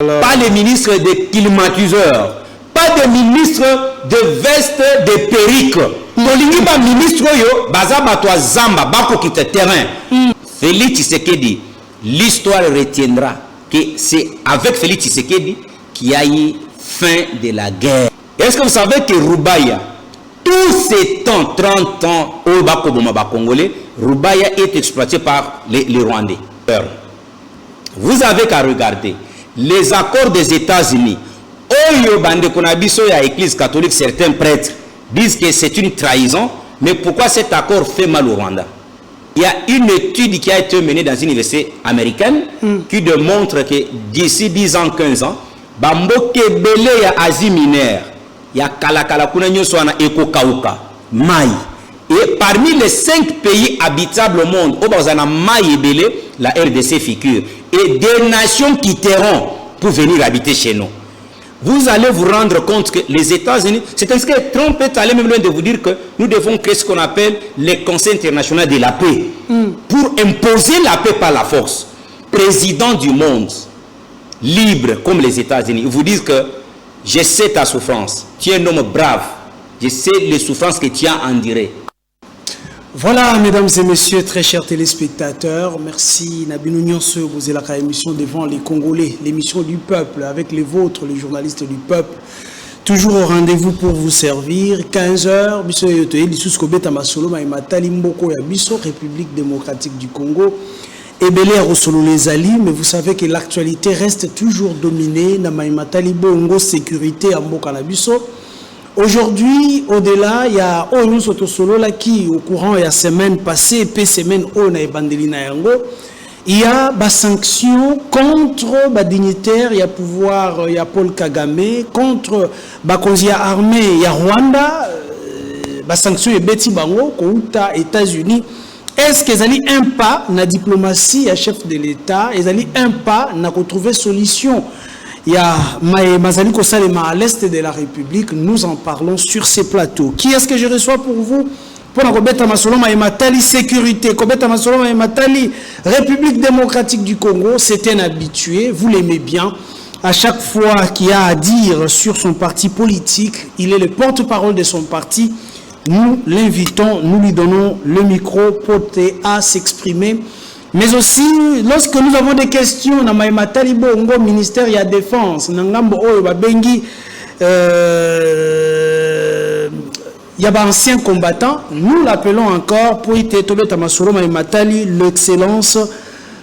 Pas les ministres des climatiseurs, pas des ministres de vestes, de perruques. Tolingi ba ministre yo baza batwa zamba bako kita terrain. Félix Tshisekedi, l'histoire retiendra que c'est avec Félix Tshisekedi qu'il y a eu fin de la guerre. Est-ce que vous savez que Roubaïa, tous ces temps, 30 ans, au Bako Congolais, Roubaïa est exploité par les Rwandais. Vous avez qu'à regarder les accords des États-Unis. Oyo bande konabiso ya Église catholique, certains prêtres disent que c'est une trahison, mais pourquoi cet accord fait mal au Rwanda? Il y a une étude qui a été menée dans une université américaine qui démontre que d'ici 10 ans, 15 ans, Bamboke Bele ya Asie mineure, il y a Kalakala kuna nyoso na Eko Kauka, Maï. Et parmi les 5 pays habitables au monde, où Bazana Maï et Bele, la RDC figure. Et des nations quitteront pour venir habiter chez nous. Vous allez vous rendre compte que les États-Unis, c'est ainsi que Trump est allé même loin de vous dire que nous devons créer ce qu'on appelle les conseils internationaux de la paix pour imposer la paix par la force. Président du monde, libre comme les États-Unis, ils vous disent que je sais ta souffrance, tu es un homme brave, je sais les souffrances que tu as endurées. Voilà, mesdames et messieurs, très chers téléspectateurs, merci Nabinou Nyonso, vous êtes la émission devant les Congolais, l'émission du peuple, avec les vôtres, les journalistes du peuple, toujours au rendez-vous pour vous servir. 15h, Bisso Yotoye, Lissous Kobeta Masolo, Maïmatali Mboko ya Bisso, République démocratique du Congo, et Belé Rosolo les Ali, mais vous savez que l'actualité reste toujours dominée, na Maïmatali Bongo, sécurité à Mboka na Bisso. Aujourd'hui, au-delà, il y a Onu Sotosolo là qui, au courant de la semaine passée, et semaine Ona et Bandelina Yango, il y a des sanctions contre les dignitaires, il y a pouvoir, il y a Paul Kagame, contre les armée, il y a Rwanda, des sanctions et Betty Bango, Kouta, États-Unis. Est-ce qu'ils allaient un pas dans la diplomatie à chef de l'État, ils allaient un pas dans retrouver solution? Il y a Mazali Kosalema à l'est de la République. Nous en parlons sur ces plateaux. Qui est-ce que je reçois pour vous? Pour la Kobeta Masoloma et Matali Sécurité. Kobeta Masoloma et Matali République démocratique du Congo. C'est un habitué. Vous l'aimez bien. À chaque fois qu'il a à dire sur son parti politique, il est le porte-parole de son parti. Nous l'invitons, nous lui donnons le micro pour à s'exprimer. Mais aussi, lorsque nous avons des questions, dans Maïmatali Bongo, ministère de la Défense, Nangambo Oyo Babengi, il y a un ancien combattant, nous l'appelons encore pour Itetobe Tamasolo Maïmatali, l'excellence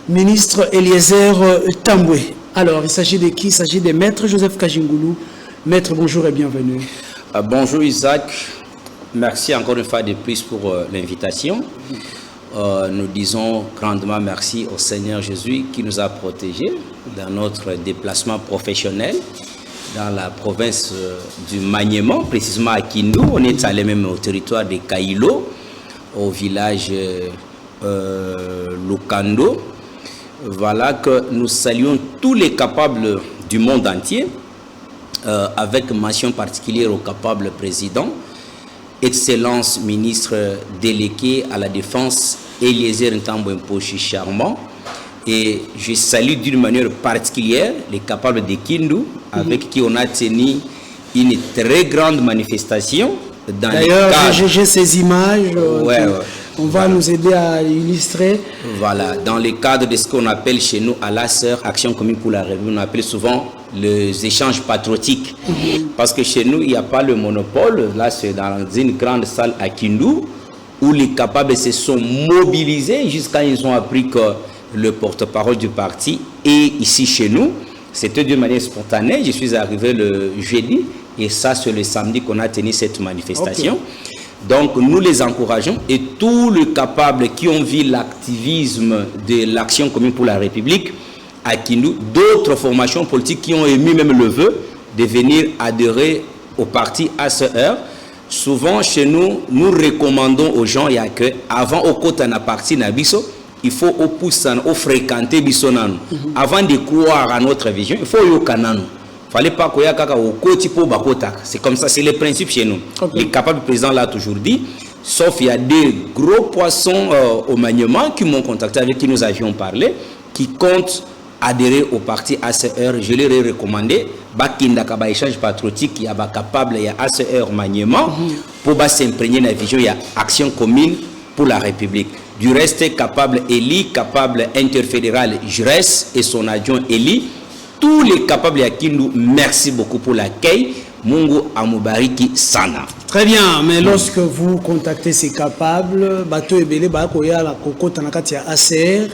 ministre Eliezer Tamboué. Alors, il s'agit de qui? Il s'agit de Maître Joseph Kajingoulou. Maître, bonjour et bienvenue. Bonjour Isaac, merci encore une fois de plus pour l'invitation. Nous disons grandement merci au Seigneur Jésus qui nous a protégés dans notre déplacement professionnel dans la province du Maniema, précisément à Kindu. On est allé même au territoire de Kailo, au village Lukando. Voilà que nous saluons tous les capables du monde entier, avec mention particulière au capable président, Excellence ministre délégué à la Défense, Eliezer Ntamboué-Mposhi Charmant, et je salue d'une manière particulière les capables de Kindu, avec qui on a tenu une très grande manifestation. D'ailleurs, j'ai ces images, on va nous aider à illustrer. Voilà, dans le cadre de ce qu'on appelle chez nous à la sœur, Action commune pour la République, on appelle souvent les échanges patriotiques. Parce que chez nous, il n'y a pas le monopole. Là, c'est dans une grande salle à Kindu, où les capables se sont mobilisés jusqu'à ils ont appris que le porte-parole du parti est ici chez nous. C'était d'une manière spontanée. Je suis arrivé le jeudi et ça, c'est le samedi qu'on a tenu cette manifestation. Donc, nous les encourageons et tous les capables qui ont vu l'activisme de l'Action commune pour la République à Kindu, d'autres formations politiques qui ont émis même le vœu de venir adhérer au parti ACR. Souvent, chez nous, nous recommandons aux gens avant au côté na parti nabiso, il faut au poussan, au fréquenter bisonan. Avant de croire à notre vision, il faut au canan. Fallait pas qu'il y ait au côté pour bakota. C'est comme ça, c'est le principe chez nous. Les capables présidents l'a toujours dit. Sauf il y a des gros poissons au Maniema qui m'ont contacté, avec qui nous avions parlé, qui comptent adhérer au parti ACR, je leur ai recommandé bakindaka ba échange patriotique ya ba capable ya ACR maniement pour s'imprégner la vision ya action commune pour la République. Du reste, capable Eli, capable interfédéral Jures et son adjoint Eli, tous les capables ya Kindu, merci beaucoup pour l'accueil. Mungu amubariki sana. Très bien, mais lorsque vous contactez ces capables, bateau ebele bakoya la kokota na kati ya ACR,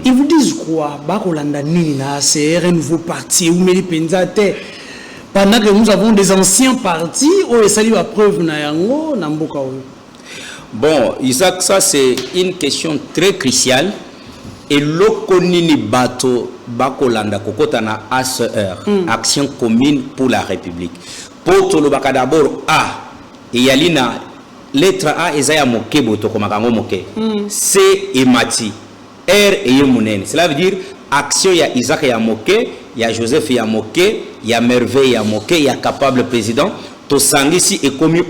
ils vous disent quoi? Bakolanda nini na ACR, un nouveau parti ou meli penzate. Pendant que nous avons des anciens partis, oh ça dit la preuve na yango na mboka oyo. Bon, Isaac, ça c'est une question très cruciale. Et l'okonini bato bakolanda kokota na ACR, action commune pour la République. Pour tout le baka d'abord A, et yalina lettre A ezaya moke boto komakango moke. C et mati, R et yemunene. Cela veut dire action ya Isaac ya moke, ya Joseph ya moke, ya Merveille ya moke, ya capable président. To sangisi et commune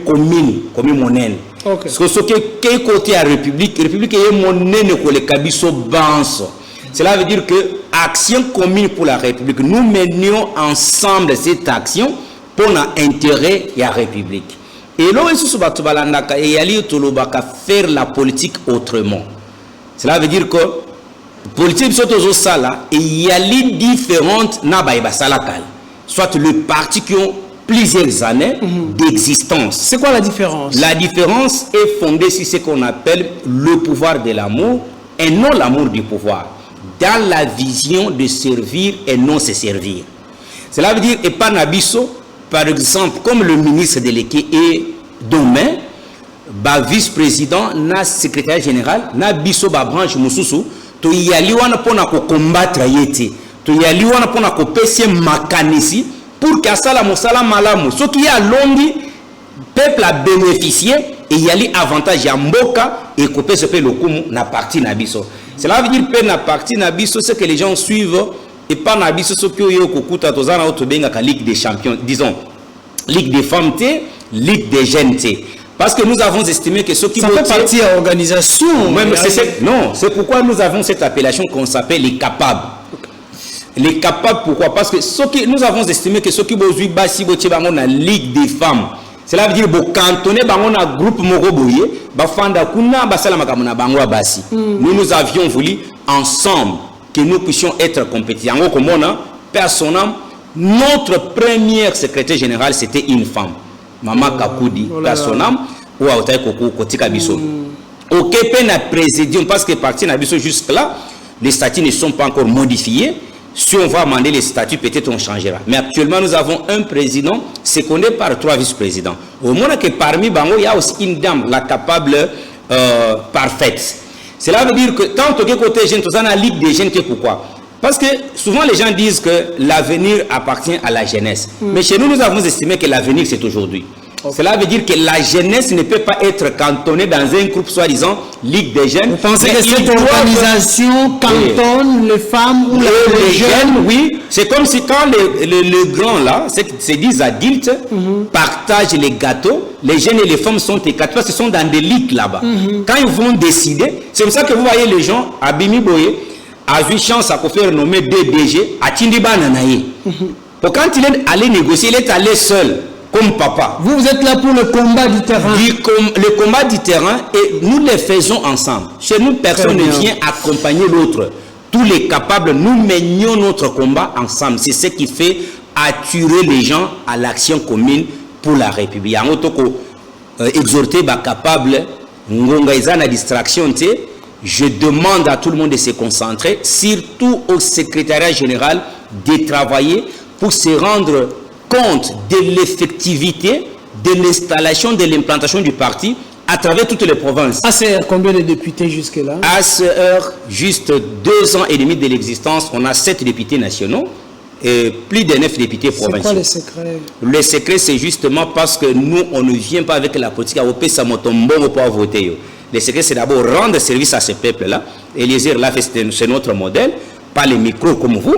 monene. Parce que ce qui est côté à la République est monnaie pour les kabiso banso. Cela veut dire que action commune pour la République, nous menions ensemble cette action pour l'intérêt de la République. Et là, il faut faire la politique autrement. Cela veut dire que la politique il y a les différentes soit le parti qui ont plusieurs années d'existence. C'est quoi la différence? La différence est fondée sur ce qu'on appelle le pouvoir de l'amour et non l'amour du pouvoir. Dans la vision de servir et non se servir. Cela veut dire, et pas Nabiso, par exemple, comme le ministre de l'Équité est demain, ba vice-président, na secrétaire général, na biso ba branche mususu, to yali wana pona ko combattre yete, to yali wana pona ko pese makanisi, pour que ça la mosala malamu ce qui a longi peuple a bénéficié et il y a les avantages à mboka et couper ce peu le coup na partie nabiso. Cela veut dire que na partie nabiso c'est que les gens suivent et pas nabiso ce que yo kokuta tozana otobenga ka Ligue des champions, disons Ligue des femmes té, Ligue des jeunes té. Parce que nous avons estimé que ce qui ça fait partie de l'organisation. Non, c'est pourquoi nous avons cette appellation qu'on s'appelle les capables. Les capables, pourquoi? Parce que nous avons estimé que ceux qui ont basi la Ligue des femmes, cela veut dire que quand on est dans un groupe moroboye, nous avions voulu ensemble que nous puissions être compétents. Personnellement, notre première secrétaire générale c'était une femme, Maman Kakoudi. Personnellement, ou à Kotika Bisso. Ok, peine à présidium parce que parti n'a jusque là, les statuts ne sont pas encore modifiés. Si on va amender les statuts, peut-être on changera. Mais actuellement, nous avons un président secondé par 3 vice-présidents. Au moins que parmi Bango, il y a aussi une dame, la capable parfaite. Cela veut dire que tant que côté jeune, on a la Ligue des jeunes, pourquoi? Parce que souvent les gens disent que l'avenir appartient à la jeunesse. Mais chez nous, nous avons estimé que l'avenir, c'est aujourd'hui. Cela veut dire que la jeunesse ne peut pas être cantonnée dans un groupe soi-disant Ligue des jeunes. Vous pensez que cette organisation cantonne les femmes ou les jeunes? Oui, c'est comme si quand les grands là, c'est des adultes, partagent les gâteaux, les jeunes et les femmes sont écartés parce qu'ils sont dans des ligues là-bas. Quand ils vont décider, c'est comme ça que vous voyez les gens, Abimi Boye a eu chance à faire nommer DDG à Tindiba Nanaye. Pour quand il est allé négocier, il est allé seul. Comme papa. Vous êtes là pour le combat du terrain. Le combat du terrain et nous les faisons ensemble. Chez nous, personne ne vient accompagner l'autre. Tous les capables, nous menions notre combat ensemble. C'est ce qui fait attirer les gens à l'action commune pour la République. En autre cas, exhorter les capables, la distraction, je demande à tout le monde de se concentrer, surtout au secrétariat général, de travailler pour se rendre compte de l'effectivité de l'installation, de l'implantation du parti à travers toutes les provinces. ACR, combien de députés jusque-là? ACR, juste 2 ans et demi de l'existence, on a 7 députés nationaux et plus de 9 députés provinciaux. C'est quoi le secret? Le secret, c'est justement parce que nous, on ne vient pas avec la politique à pour voter. Le secret, c'est d'abord rendre service à ce peuple-là. Eliezer l'a fait, c'est notre modèle, pas les micros comme vous.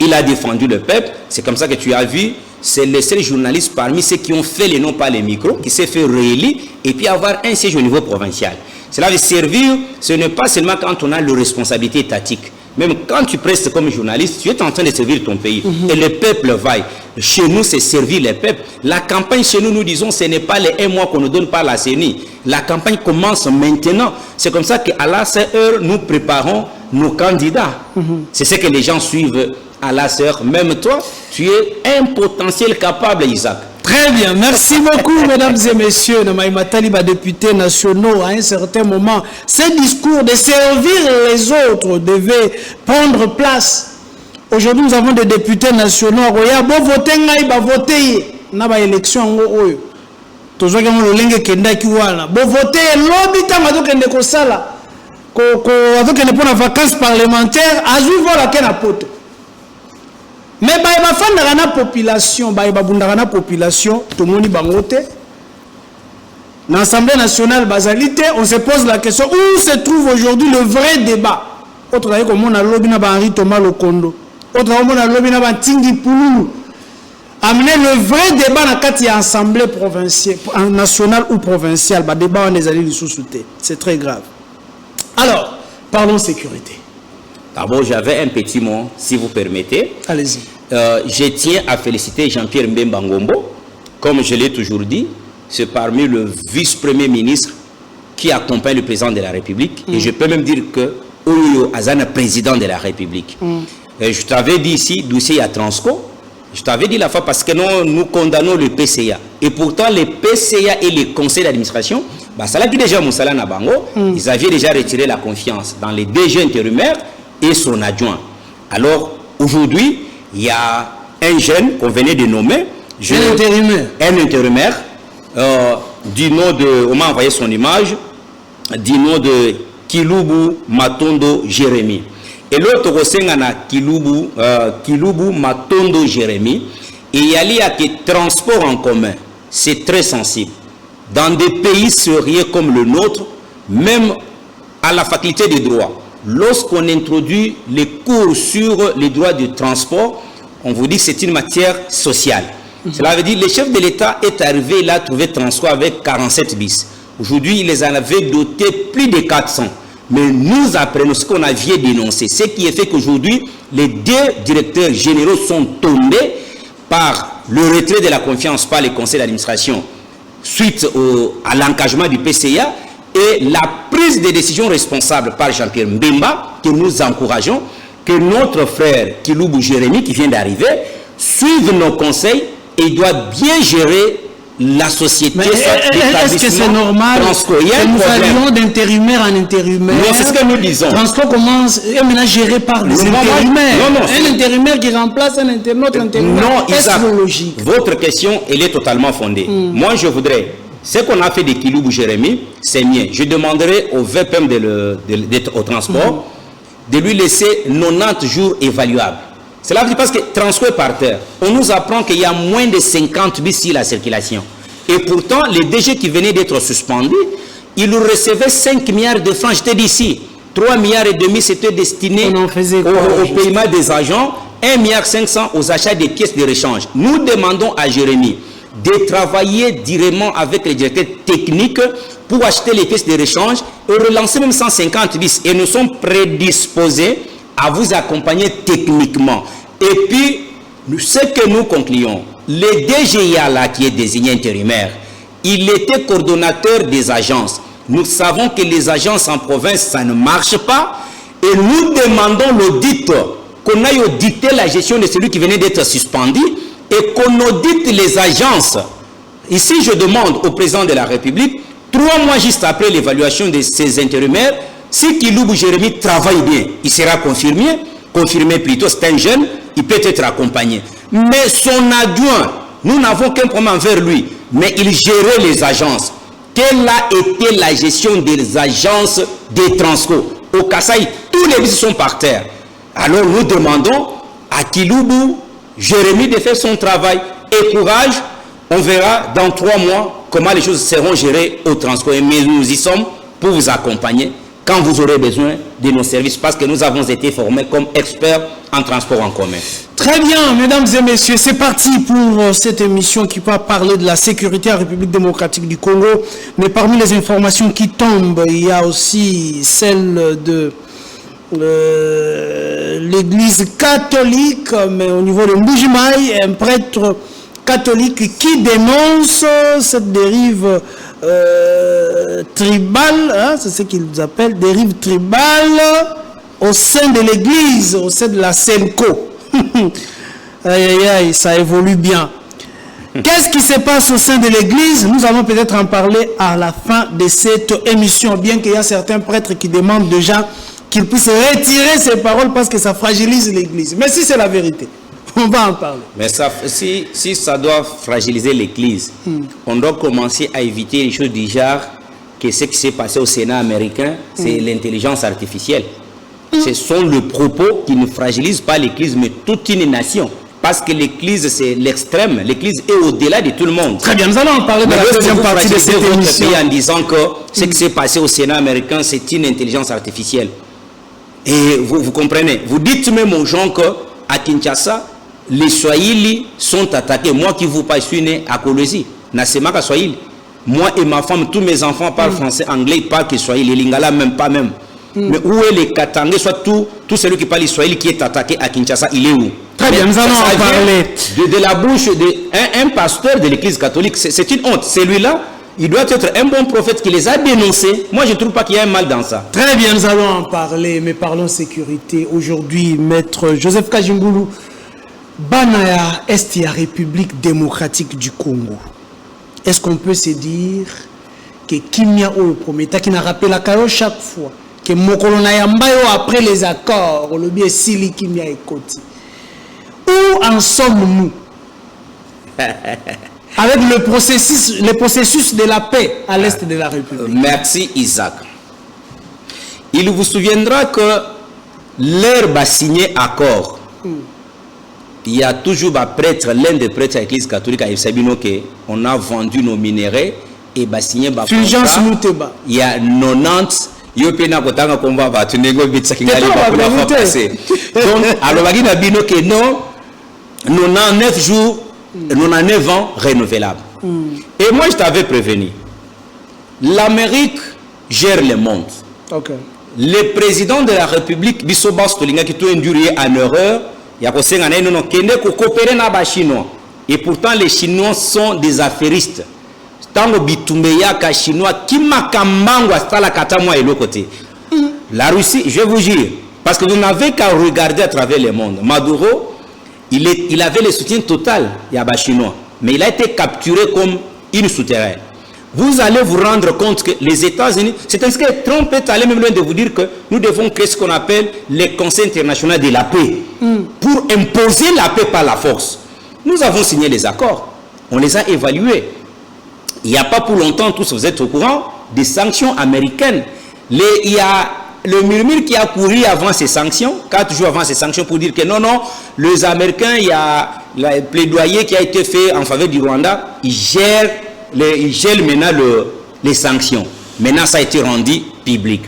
Il a défendu le peuple. C'est comme ça que tu as vu. C'est le seul journaliste parmi ceux qui ont fait les noms par les micros, qui s'est fait réélire et puis avoir un siège au niveau provincial. Cela veut servir, ce n'est pas seulement quand on a la responsabilité étatique. Même quand tu prestes comme journaliste, tu es en train de servir ton pays. Et le peuple vaille. Chez nous, c'est servir le peuple. La campagne chez nous, nous disons, ce n'est pas les 1 mois qu'on nous donne par la CENI. La campagne commence maintenant. C'est comme ça qu'à la heure, nous préparons nos candidats. C'est ce que les gens suivent à la heure. Même toi, tu es un potentiel capable, Isaac. Très bien, merci beaucoup mesdames et messieurs. Namaïma Taliba, députés nationaux, à un certain moment, ce discours de servir les autres devait prendre place. Aujourd'hui, nous avons des députés nationaux. Bon voter, va voter. Na ba élection oyo. Tozo ke mo lenge kenda ki wana. Bon voter, lobby tamato kende ko sala. Ko avec ne pour vacances parlementaires, azu vola kena poto. Mais bah il va faire la population, bah il va bunda la population, tout le monde bango te. Dans l'Assemblée nationale basalité, on se pose la question où se trouve aujourd'hui le vrai débat. Autre comme on a lobby na ba Henri Thomas Lokondo, autre comme on a lobby na ba Tingi Pouloulou. Amener le vrai débat dans quatre assemblée provinciale, nationale ou provinciale, bah débat on les allés les sous-souter. C'est très grave. Alors, parlons sécurité. D'abord, j'avais un petit mot, si vous permettez. Allez-y. Je tiens à féliciter Jean-Pierre Mbemba Ngombo. Comme je l'ai toujours dit, c'est parmi le vice-premier ministre qui accompagne le président de la République. Et je peux même dire que Oyo Azana, président de la République. Je t'avais dit ici, dossier à Transco. Je t'avais dit la fois parce que nous condamnons le PCA. Et pourtant, le PCA et le conseil d'administration, bah, ça l'a dit déjà Moussala Nabango, ils avaient déjà retiré la confiance dans les DG intérimaires et son adjoint. Alors, aujourd'hui, il y a un jeune qu'on venait de nommer. Un intérimaire. Du nom de, on m'a envoyé son image, du nom de Kilubu Matondo Jérémy. Et l'autre, Kilubu Matondo Jérémy. Et il y a que transport en commun. C'est très sensible. Dans des pays sérieux comme le nôtre, même à la faculté de droit, lorsqu'on introduit les cours sur les droits de transport, on vous dit que c'est une matière sociale. Cela veut dire que le chef de l'État est arrivé, il a trouvé transport avec 47 bis. Aujourd'hui, il les en avait dotés plus de 400. Mais nous apprenons ce qu'on avait dénoncé. Ce qui est fait qu'aujourd'hui, les deux directeurs généraux sont tombés par le retrait de la confiance par les conseils d'administration suite à l'engagement du PCA et la prise de décision responsable par Jean-Pierre Mbemba, que nous encourageons, que notre frère Kilubu Jérémy, qui vient d'arriver, suive nos conseils et doit bien gérer la société. Est-ce que c'est normal que nous allions d'intérimaire en intérimaire? Non, c'est ce que nous disons. Transport commence à maintenant géré par les intérimaires. Un intérimaire qui remplace un autre intérimaire. Non, Isaac, votre question, elle est totalement fondée. Moi, je voudrais, ce qu'on a fait de Kilubu Jérémy, c'est mien. Je demanderai au VPM au transport de lui laisser 90 jours évaluables. Cela veut dire parce que transport est par terre. On nous apprend qu'il y a moins de 50 bis sur la circulation. Et pourtant, les DG qui venaient d'être suspendus, ils recevaient 5 milliards de francs. J'étais d'ici. 3 milliards et demi, c'était destiné au paiement des agents. 1 milliard 500 aux achats des pièces de rechange. Nous demandons à Jérémy de travailler directement avec les directeurs techniques pour acheter les pièces de rechange et relancer même 150 bis. Et nous sommes prédisposés à vous accompagner techniquement. Et puis, ce que nous concluons, le DGIA là qui est désigné intérimaire, il était coordonnateur des agences. Nous savons que les agences en province, ça ne marche pas. Et nous demandons l'audit, qu'on aille auditer la gestion de celui qui venait d'être suspendu et qu'on audite les agences. Ici, je demande au président de la République, 3 mois juste après l'évaluation de ces intérimaires, si Kilubu Jérémy travaille bien, il sera confirmé plutôt, c'est un jeune, il peut être accompagné. Mais son adjoint, nous n'avons qu'un problème envers lui, mais il gérait les agences. Quelle a été la gestion des agences des transports? Au Kasaï, tous les bus sont par terre. Alors nous demandons à Kilubu Jérémy de faire son travail. Et courage, on verra dans 3 mois comment les choses seront gérées au transport. Mais nous y sommes pour vous accompagner quand vous aurez besoin de nos services, parce que nous avons été formés comme experts en transport en commun. Très bien, mesdames et messieurs, c'est parti pour cette émission qui va parler de la sécurité en République démocratique du Congo. Mais parmi les informations qui tombent, il y a aussi celle de l'église catholique, mais au niveau de Mbujimaï, un prêtre catholique qui dénonce cette dérive tribale, hein, c'est ce qu'ils appellent dérive tribale au sein de l'église, au sein de la SENCO. Aïe aïe aïe, ça évolue bien. Qu'est-ce qui se passe au sein de l'église? Nous allons peut-être en parler à la fin de cette émission, bien qu'il y a certains prêtres qui demandent déjà qu'ils puissent retirer ces paroles parce que ça fragilise l'église. Mais si c'est la vérité, on va en parler. Mais ça, si ça doit fragiliser l'église, on doit commencer à éviter les choses du genre que ce qui s'est passé au Sénat américain, c'est l'intelligence artificielle. Ce sont les propos qui ne fragilisent pas l'église, mais toute une nation. Parce que l'église, c'est l'extrême. L'église est au-delà de tout le monde. Très bien, nous allons en parler de la deuxième partie de cette émission. En disant que ce qui s'est passé au Sénat américain, c'est une intelligence artificielle. Et vous comprenez. Vous dites même aux gens qu'à Kinshasa, les Swahili sont attaqués. Moi qui vous parle, je suis né à Kolwezi. Nasemaka Swahili. Moi et ma femme, tous mes enfants parlent français, anglais, ils parlent que Swahili. Les Lingala, même pas même. Mais où est les Katangais, soit tout celui qui parle Swahili qui est attaqué à Kinshasa, il est où? Très bien, nous allons en parler. De la bouche d'un pasteur de l'église catholique, c'est une honte. Celui-là, il doit être un bon prophète qui les a dénoncés. Moi, je ne trouve pas qu'il y a un mal dans ça. Très bien, nous allons en parler, mais parlons sécurité. Aujourd'hui, maître Joseph Kajingulu, Banaya est la République démocratique du Congo. Est-ce qu'on peut se dire que Kimia ou le premier, qui n'a rappelé la caillou chaque fois, que Mokolona Yambayo après les accords, le bien Sili Kimia et Koti. Où en sommes-nous avec le processus de la paix à l'est de la République? Merci Isaac. Il vous souviendra que l'herbe a signé accord. Il y a toujours un prêtre, l'un des prêtres de l'église catholique à Sabino, on a vendu nos minéraux et signé un contrat. Il y a 90. Donc, alors, que non, 99 jours, 99 ans renouvelables. Et moi, je t'avais prévenu. L'Amérique gère le monde. Okay. Le président de la République, Bissoba Stolinga, qui est induré en erreur, il y a coopérer avec les Chinois. Et pourtant, les Chinois sont des affairistes. Tango bitumbeya ka chinois qui makambango astala katamwa et l'autre côté. La Russie, je vous jure, parce que vous n'avez qu'à regarder à travers le monde. Maduro, il avait le soutien total yaba chinois, mais il a été capturé comme une souterraine. Vous allez vous rendre compte que les États-Unis, c'est ainsi que Trump est allé même loin de vous dire que nous devons créer ce qu'on appelle le Conseil international de la paix pour imposer la paix par la force. Nous avons signé les accords, on les a évalués. Il n'y a pas pour longtemps, tous vous êtes au courant, des sanctions américaines. Il y a le murmure qui a couru avant ces sanctions, 4 jours avant ces sanctions, pour dire que non, les Américains, il y a le plaidoyer qui a été fait en faveur du Rwanda, ils gèrent maintenant les sanctions. Maintenant, ça a été rendu public.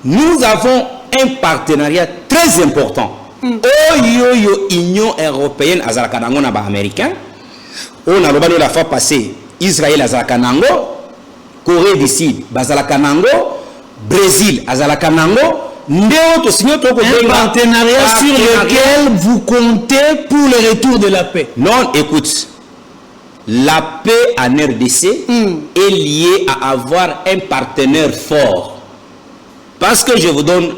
Nous avons un partenariat très important. Union européenne, américain. On a la fois passée. Israël Azalakanango, Corée du Sud Bazalakanango, Brésil Azalakanango, un partenariat sur lequel vous comptez pour le retour de la paix. Non, écoute, la paix en RDC est liée à avoir un partenaire fort. Parce que je vous donne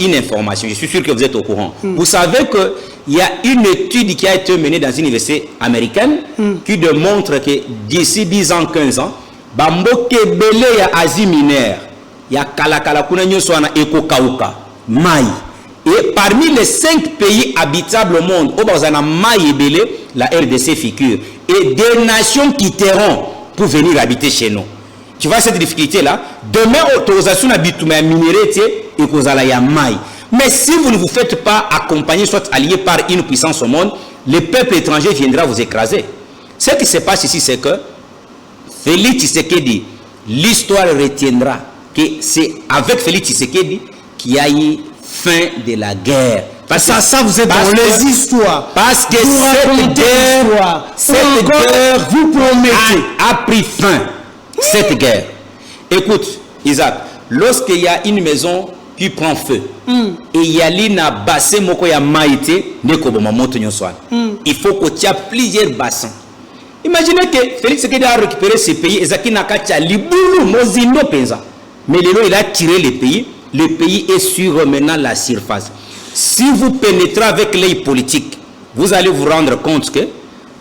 une information, je suis sûr que vous êtes au courant. Vous savez que il y a une étude qui a été menée dans une université américaine qui démontre que d'ici 10 ans, 15 ans, Bamboke Bele ya Asie mineure, il y a Kalakala Kunanyo Swana Eko Kauka, Maï. Et parmi les 5 pays habitables au monde, au Bazana Maï et Bele, la RDC figure. Et des nations quitteront pour venir habiter chez nous. Tu vois cette difficulté-là? Demain, autorisation d'habiter minéraux et Kozala ya Maï. Mais si vous ne vous faites pas accompagner, soit allié par une puissance au monde, le peuple étranger viendra vous écraser. Ce qui se passe ici, c'est que Félix Tshisekedi, l'histoire retiendra que c'est avec Félix Tshisekedi qu'il y a eu fin de la guerre. Parce que ça vous êtes dans les histoires. Parce que cette guerre vous promettez a pris fin. Cette guerre. Écoute, Isaac, lorsqu'il y a une maison qui prend feu. Et yali na bassin moko ya maïté ne koboma moto nyoswa. Il faut que tu aies plusieurs bassins. Imaginez que Félix Tshisekedi a récupéré ces pays et Zaki Nakacha Libulu Mozindo Penza. Mais il a tiré les pays. Le pays est sur maintenant la surface. Si vous pénétrez avec l'œil politique, vous allez vous rendre compte que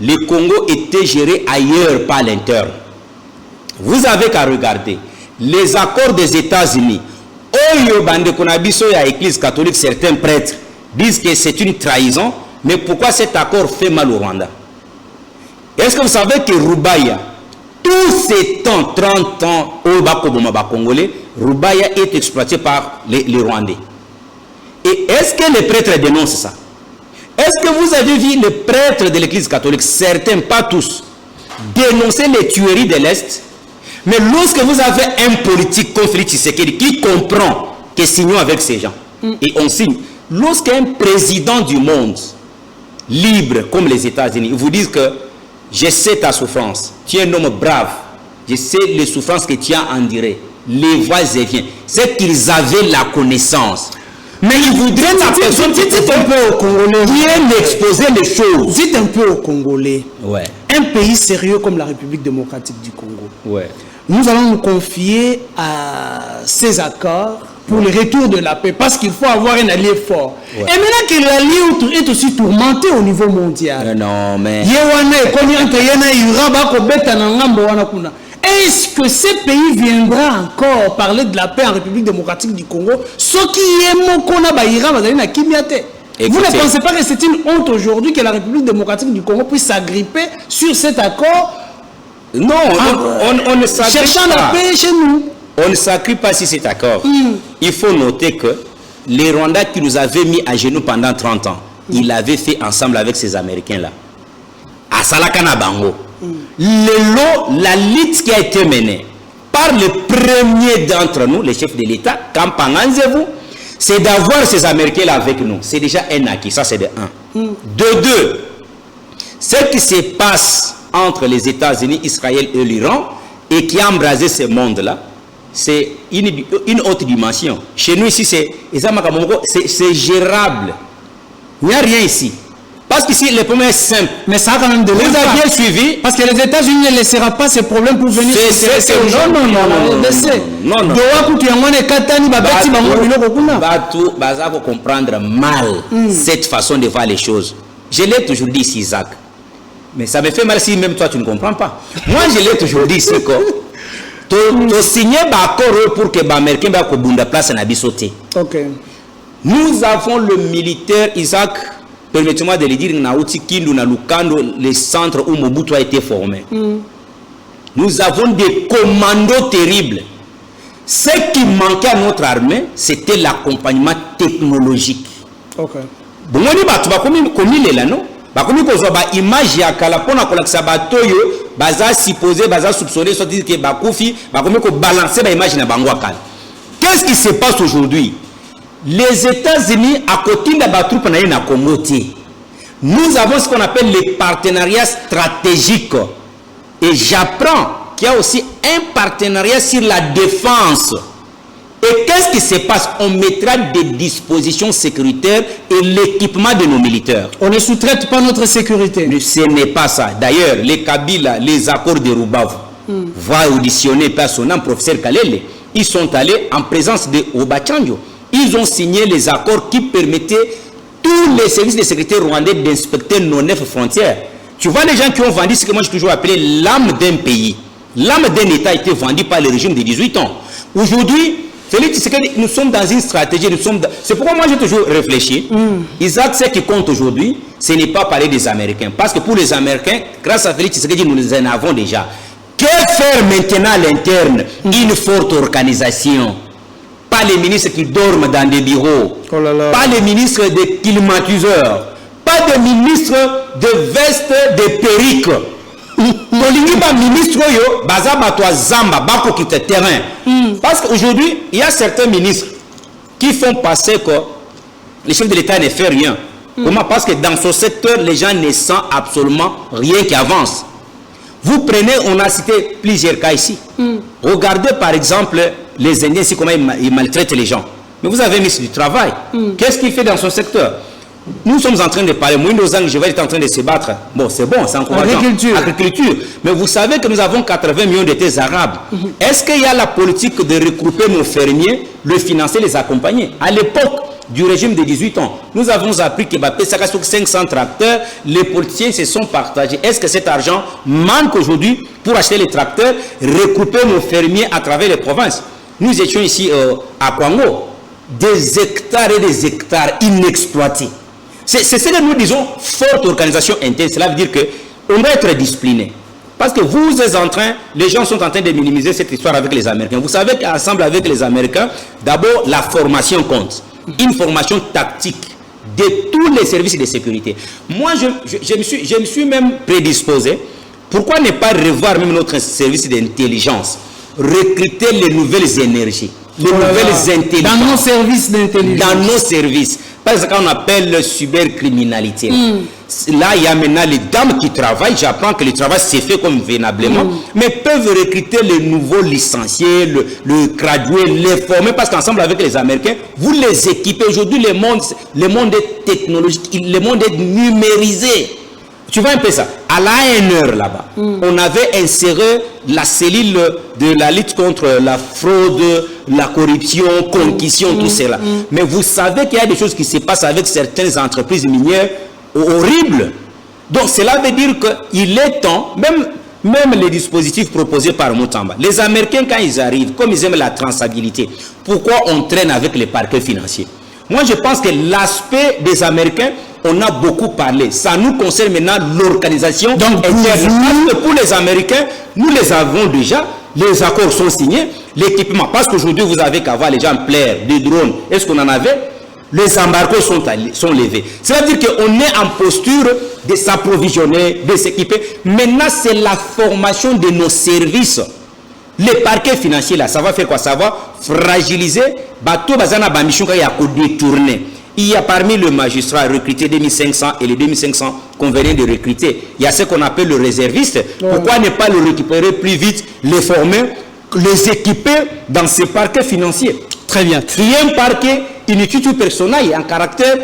le Congo était géré ailleurs par l'interne. Vous avez qu'à regarder les accords des États-Unis. Oyo bande konabiso ya Église catholique, certains prêtres disent que c'est une trahison. Mais pourquoi cet accord fait mal au Rwanda? Est-ce que vous savez que Rubaya, tous ces temps, 30 ans, au Bakoboma Congolais, Rubaya est exploité par les Rwandais? Et est-ce que les prêtres dénoncent ça? Est-ce que vous avez vu les prêtres de l'Église catholique, certains, pas tous, dénoncer les tueries de l'Est? Mais lorsque vous avez un politique comme Félix Tshisekedi qui comprend que signons avec ces gens, et on signe, lorsqu'un président du monde libre comme les États-Unis vous disent que je sais ta souffrance, tu es un homme brave, je sais les souffrances que tu as endurées, les voix et viens, c'est qu'ils avaient la connaissance. Mais ils voudraient la personne qui est un peu au Congolais, bien exposer les choses. Dites un peu aux Congolais, ouais. Un pays sérieux comme la République démocratique du Congo, ouais. Nous allons nous confier à ces accords pour le retour de la paix, parce qu'il faut avoir un allié fort. Ouais. Et maintenant que l'allié est aussi tourmenté au niveau mondial. Non, mais... Est-ce que ces pays viendra encore parler de la paix en République démocratique du Congo? Ce qui est mon Vous ne pensez pas que c'est une honte aujourd'hui que la République démocratique du Congo puisse s'agripper sur cet accord? Non, on ne s'agrippe pas. Cherchant la paix chez nous. On ne s'agrippe pas sur cet accord. Il faut noter que les Rwandais qui nous avaient mis à genoux pendant 30 ans, ils l'avaient fait ensemble avec ces Américains-là. À Salakana Bango. La lutte qui a été menée par le premier d'entre nous, les chefs de l'État, Kampanganzevu, c'est d'avoir ces Américains-là avec nous. C'est déjà un acquis, ça c'est de 1. De 2, ce qui se passe entre les États-Unis, Israël et l'Iran, et qui a embrasé ce monde-là, c'est une autre dimension. Chez nous ici, c'est gérable. Il n'y a rien ici. Parce qu'ici, le problème est simple. Mais ça a quand même de vous aviez suivi. Parce que les États-Unis ne laissera pas ces problèmes pour venir. Non. Comprendre mal cette façon de voir les choses. Je l'ai toujours dit ici, Isaac. Mais ça me fait mal si même toi tu ne comprends pas. Moi, je l'ai toujours dit ici. Tu signes d'accord pour que les Américains soient place à sauter. Nous avons le militaire Isaac. Permettez-moi de le dire, les centres où Mobutu a été formé. Nous avons des commandos terribles. Ce qui manquait à notre armée, c'était l'accompagnement technologique. Bon, on dit que image ya kala pona kolakisa batoyo baza supposé baza soupçonné soit dire que bakufi bakomi ko balancer ba image na bango akala. Qu'est-ce qui se passe aujourd'hui? Les États-Unis à côté de la troupe na Congo. Nous avons ce qu'on appelle les partenariats stratégiques. Et j'apprends qu'il y a aussi un partenariat sur la défense. Et qu'est-ce qui se passe? On mettra des dispositions sécuritaires et l'équipement de nos militaires. On ne sous-traite pas notre sécurité. Mais ce n'est pas ça. D'ailleurs, les Kabila, les accords de Rubavu, va auditionner personnellement professeur Kalele. Ils sont allés en présence de Obachanjo. Ils ont signé les accords qui permettaient tous les services de sécurité rwandais d'inspecter nos 9 frontières. Tu vois les gens qui ont vendu ce que moi j'ai toujours appelé l'âme d'un pays. L'âme d'un État a été vendue par le régime de 18 ans. Aujourd'hui, Félix Tshisekedi, nous sommes dans une stratégie. C'est pourquoi moi j'ai toujours réfléchi. Isaac, ce qui compte aujourd'hui, ce n'est pas parler des Américains. Parce que pour les Américains, grâce à Félix Tshisekedi, nous en avons déjà. Que faire maintenant à l'interne? Une forte organisation. Pas les ministres qui dorment dans des bureaux, pas les ministres de climatiseurs, pas des ministres de vestes, de perruques. Parce qu'aujourd'hui, il y a certains ministres qui font passer que les chefs de l'État ne font rien. Comment? Parce que dans ce secteur, les gens ne sentent absolument rien qui avance. Vous prenez, on a cité plusieurs cas ici. Regardez par exemple les Indiens, comment ils maltraitent les gens. Mais vous avez un ministre du Travail. Qu'est-ce qu'il fait dans son secteur? Nous sommes en train de parler. Moïno Zang, je vais être en train de se battre. Bon, c'est bon, c'est encourageant. Agriculture. Mais vous savez que nous avons 80 millions de terres arabes. Est-ce qu'il y a la politique de regrouper nos fermiers, le financer, les accompagner? À l'époque du régime de 18 ans, nous avons appris que Bappé Saka sur 500 tracteurs, les politiciens se sont partagés. Est-ce que cet argent manque aujourd'hui pour acheter les tracteurs, regrouper nos fermiers à travers les provinces? Nous étions ici à Kwango, des hectares et des hectares inexploités. C'est ce que nous disons, forte organisation interne. Cela veut dire qu'on doit être discipliné. Parce que vous êtes en train, les gens sont en train de minimiser cette histoire avec les Américains. Vous savez qu'ensemble avec les Américains, d'abord la formation compte. Une formation tactique de tous les services de sécurité. Moi, je me suis même prédisposé. Pourquoi ne pas revoir même notre service d'intelligence? Recruter les nouvelles énergies, les nouvelles intelligences. Dans nos services d'intelligence. Dans nos services. Parce qu'on appelle le cybercriminalité. Là, il y a maintenant les dames qui travaillent. J'apprends que le travail s'est fait convenablement. Mais peuvent recruter les nouveaux licenciés, le gradué, les former. Parce qu'ensemble avec les Américains, vous les équipez. Aujourd'hui, le monde est technologique, le monde est numérisé. Tu vois un peu ça. À l'ANR là-bas, on avait inséré la cellule de la lutte contre la fraude, la corruption, concussion, tout cela. Mais vous savez qu'il y a des choses qui se passent avec certaines entreprises minières horribles. Donc cela veut dire qu'il est temps, même les dispositifs proposés par Moutamba, les Américains quand ils arrivent, comme ils aiment la traçabilité, pourquoi on traîne avec les parquets financiers? Moi je pense que l'aspect des Américains, on a beaucoup parlé. Ça nous concerne maintenant l'organisation interne. Parce que pour les Américains, nous les avons déjà. Les accords sont signés. L'équipement, parce qu'aujourd'hui, vous avez qu'à voir les gens plaire, des drones. Est-ce qu'on en avait? Les embargos sont levés. Cela veut dire qu'on est en posture de s'approvisionner, de s'équiper. Maintenant, c'est la formation de nos services. Les parquets financiers, là, ça va faire quoi? Ça va fragiliser. Bateau Bazana Bamichunga, il y a détourner. Il y a parmi le magistrat recruté 2500 et les 2500 qu'on venait de recruter. Il y a ce qu'on appelle le réserviste. Pourquoi ne pas le récupérer plus vite, les former, les équiper dans ces parquets financiers? Très bien. Créer un parquet inutile personnel en caractère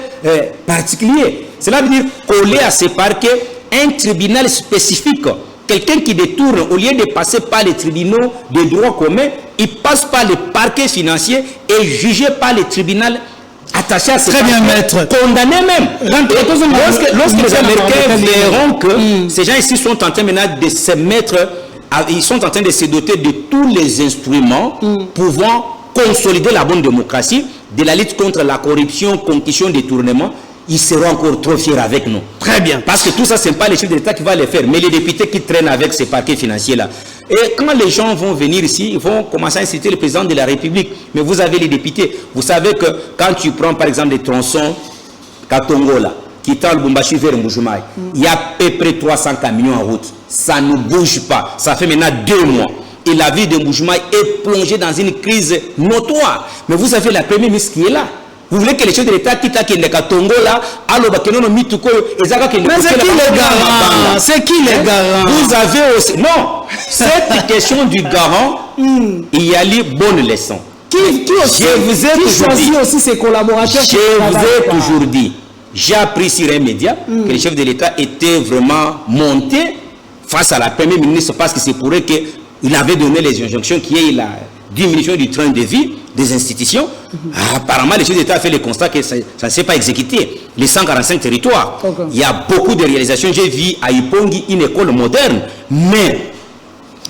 particulier. Cela veut dire coller à ces parquets un tribunal spécifique. Quelqu'un qui détourne, au lieu de passer par les tribunaux de droit commun, il passe par les parquets financiers et jugé par les tribunaux attaché à ces très bien, maître. Condamné même. Lorsque les Américains verront que ces gens ici sont en train maintenant de se mettre, ils sont en train de se doter de tous les instruments pouvant consolider la bonne démocratie, de la lutte contre la corruption, concussion, détournement, ils seront encore trop fiers avec nous. Très bien. Parce que tout ça, ce n'est pas les chefs d'État qui vont les faire, mais les députés qui traînent avec ces parquets financiers-là. Et quand les gens vont venir ici, ils vont commencer à inciter le président de la République. Mais vous avez les députés. Vous savez que quand tu prends par exemple des tronçons Katongo là, qui tend le Bumbashi vers Mbujumai, il y a à peu près 300 camions en route. Ça ne bouge pas. Ça fait maintenant 2 mois. Et la ville de Mbujumai est plongée dans une crise notoire. Mais vous avez la première ministre qui est là. Vous voulez que les chefs de l'État quittent Tongo là, alors mais c'est qui les garants? C'est qui les garants? Vous avez aussi non. Cette question du garant, il y a eu bonne leçon. Qui choisit aussi ses collaborateurs? Je vous ai toujours dit, j'ai appris sur un média que les chefs de l'État étaient vraiment montés face à la première ministre parce que c'est pour eux qu'il avait donné les injonctions qui est la diminution du train de vie des institutions. Apparemment, les chefs d'État ont fait le constat que ça ne s'est pas exécuté. Les 145 territoires. Il y a beaucoup de réalisations. J'ai vu à Ipongi une école moderne, mais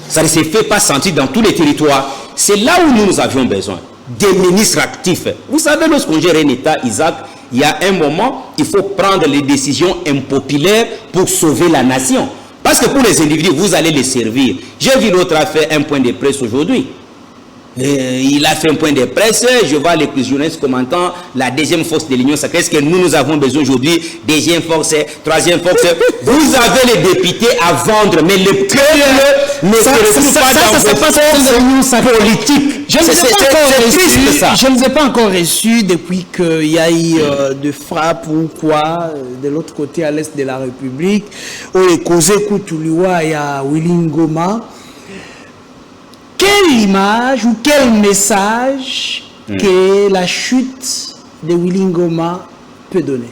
ça ne se fait pas sentir dans tous les territoires. C'est là où nous avions besoin des ministres actifs. Vous savez, lorsqu'on gère un État, Isaac, il y a un moment, il faut prendre les décisions impopulaires pour sauver la nation. Parce que pour les individus, vous allez les servir. J'ai vu l'autre a fait un point de presse aujourd'hui. Il a fait un point de presse, je vois les journalistes commentant la deuxième force de l'Union sacrée. Est-ce que nous avons besoin aujourd'hui, deuxième force, troisième force? Vous avez les députés à vendre, mais le peuple ne se retrouve pas dans vos forces politiques. Je ne les ai pas encore reçus depuis qu'il y a eu de frappes ou quoi de l'autre côté à l'est de la République. Il y a Willy Ngoma. Quelle image ou quel message que la chute de Willy Ngoma peut donner?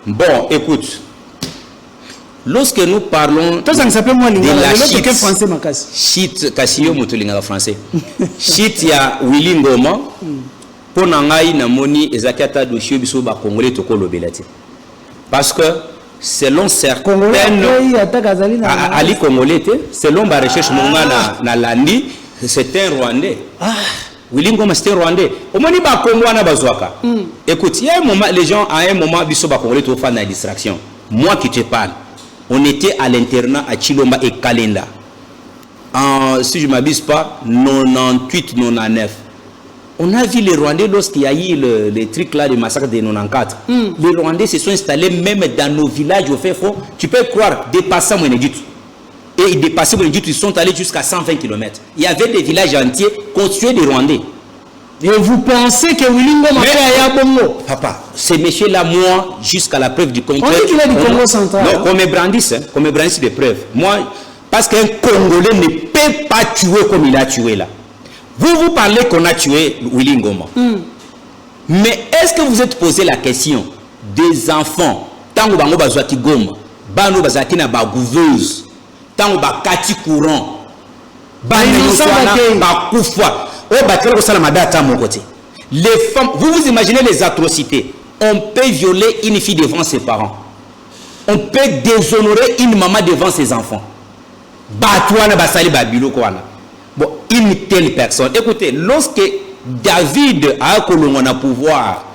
Bon, écoute, lorsque nous parlons Toi, ça ne s'appelle moi de la chute, français, Makasi. chute, Kassio Motolinga français. Chute, il y a Willy Ngoma. Pour Nangaï, Namoni, Ezakata, Doshio, Biso, Congolais, Toko, Lobelati. Parce que, selon certaines. Ali Congolais, selon ma recherche, na Landi, c'est un Rwandais. Willy Ngoma, c'était un Rwandais. Au moins, il y a un Bazouaka. Écoute, il y a un moment, les gens, à un moment, Biso, Congolais, Toko, fan de la distraction. Moi qui te parle, on était à l'internat à Chilomba et Kalenda. Si je ne m'abuse pas, 98-99. On a vu les Rwandais lorsqu'il y a eu les trucs là, le massacre de 94. Les Rwandais se sont installés même dans nos villages au fait fond. Tu peux croire, dépassant Mwenedit. Et ils dépassaient Mwenedit, ils sont allés jusqu'à 120 km. Il y avait des villages entiers constitués de Rwandais. Et vous pensez que Willy Ngoma fait à Bongo? Papa, ces messieurs-là, moi, jusqu'à la preuve du contraire. On dit qu'il est du Congo central. Non, qu'on me brandisse des preuves. Moi, parce qu'un Congolais ne peut pas tuer comme il a tué là. Vous parlez qu'on a tué Willy Ngoma. Mais est-ce que vous êtes posé la question des enfants, tant que vous avez Goma, Bano Bazaki na bagouveuse, tant que Kati courant, les femmes, vous imaginez les atrocités. On peut violer une fille devant ses parents. On peut déshonorer une maman devant ses enfants. Bon, une telle personne. Écoutez, lorsque David a colonné pouvoir,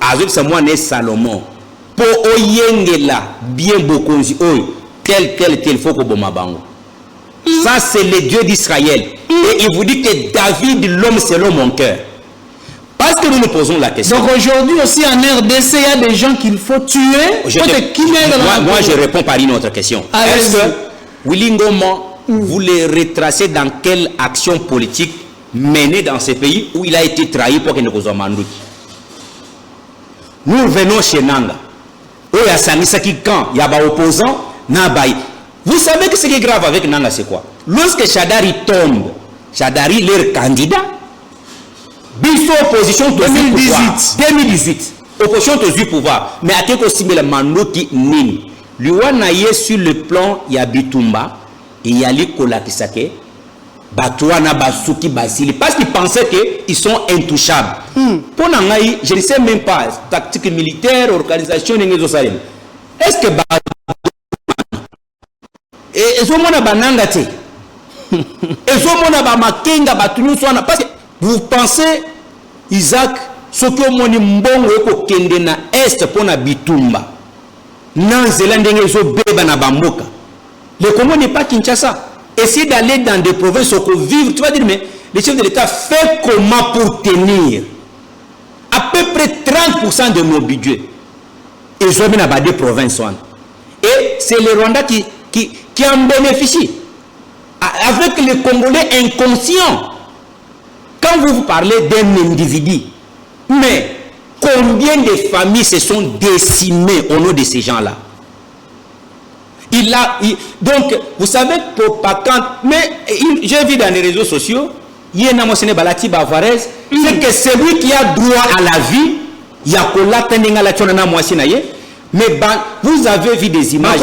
avec Salomon, pour oyengela bien beaucoup, tel faut que Bomabango. Ça, c'est le Dieu d'Israël. Et il vous dit que David, l'homme selon mon cœur. Parce que nous nous posons la question. Donc aujourd'hui aussi en RDC, il y a des gens qu'il faut tuer. Moi, je réponds par une autre question. Est-ce que Willy Ngoma, vous les retracez dans quelle action politique menée dans ce pays où il a été trahi pour qu'il ne soit mandou? Nous venons chez Nanga. Où il y a Sanisaki quand il y a des opposants, Nabaï. Vous savez que ce qui est grave avec Nanga, c'est quoi? Lorsque Chadari tombe, Chadari, leur candidat, Biso opposition 2018. Opposition au pouvoir. Mais à quelque chose de Mandoki Nini. Lui, sur le plan, il y a Bitumba, et il y a Likola Kisake, Batouana Basuki Basili, parce qu'ils pensaient qu'ils sont intouchables. Pour Nangaï, je ne sais même pas, tactique militaire, organisation, est-ce que et ce monde a nangate et ce monde a makenga batunu swana parce que vous pensez Isaac ce que moni mbongo eko kende na est pour na bitumba na zelande ngezo beba na bamboka le Congo n'est pas Kinshasa. Essayez d'aller dans des provinces où vivre, tu vas dire mais le chef de l'État fait comment pour tenir à peu près 30% de nos budgets et je vais dans des provinces et c'est le Rwanda qui en bénéficie avec les Congolais inconscients. Quand vous parlez d'un individu, mais combien de familles se sont décimées au nom de ces gens-là? Donc, vous savez, mais j'ai vu dans les réseaux sociaux, il y a un mentionné Balati Bavarez, c'est que celui qui a droit à la vie, il y a mais vous avez vu des images.